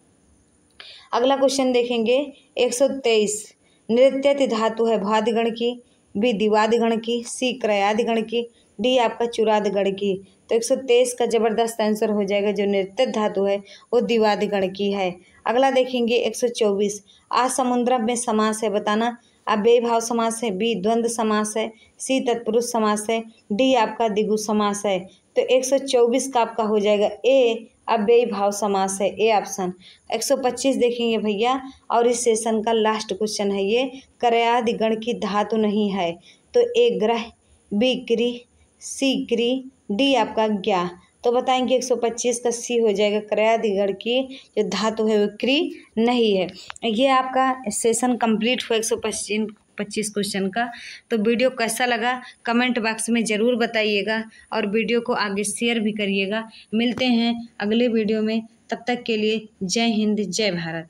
अगला क्वेश्चन देखेंगे 123। नृत्यति धातु है भ्वादिगण की, बी दिवादिगण की, सी क्रयादिगण की, डी आपका चुरादिगण की। तो 123 का जबरदस्त आंसर हो जाएगा जो नृत्य धातु है वो दिवादिगण की है। अगला देखेंगे 124। आ समुद्रम में समास है बताना। अव्ययी भाव समास है, बी द्वंद्व समास है, सी तत्पुरुष समास है, डी आपका द्विगु समास है। तो 124 का आपका हो जाएगा ए अव्ययी भाव समास है, ए ऑप्शन। 125 देखेंगे भैया और इस सेशन का लास्ट क्वेश्चन है ये, क्रयादिगण की धातु नहीं है। तो ए ग्रह, बी क्री, सी क्री, डी आपका ज्ञा। तो बताएंगे 125 का सी हो जाएगा क्रयादिगण की जो धातु है वो क्री नहीं है। ये आपका सेशन कंप्लीट हुआ 125 क्वेश्चन का। तो वीडियो कैसा लगा कमेंट बॉक्स में ज़रूर बताइएगा और वीडियो को आगे शेयर भी करिएगा। मिलते हैं अगले वीडियो में, तब तक के लिए जय हिंद जय भारत।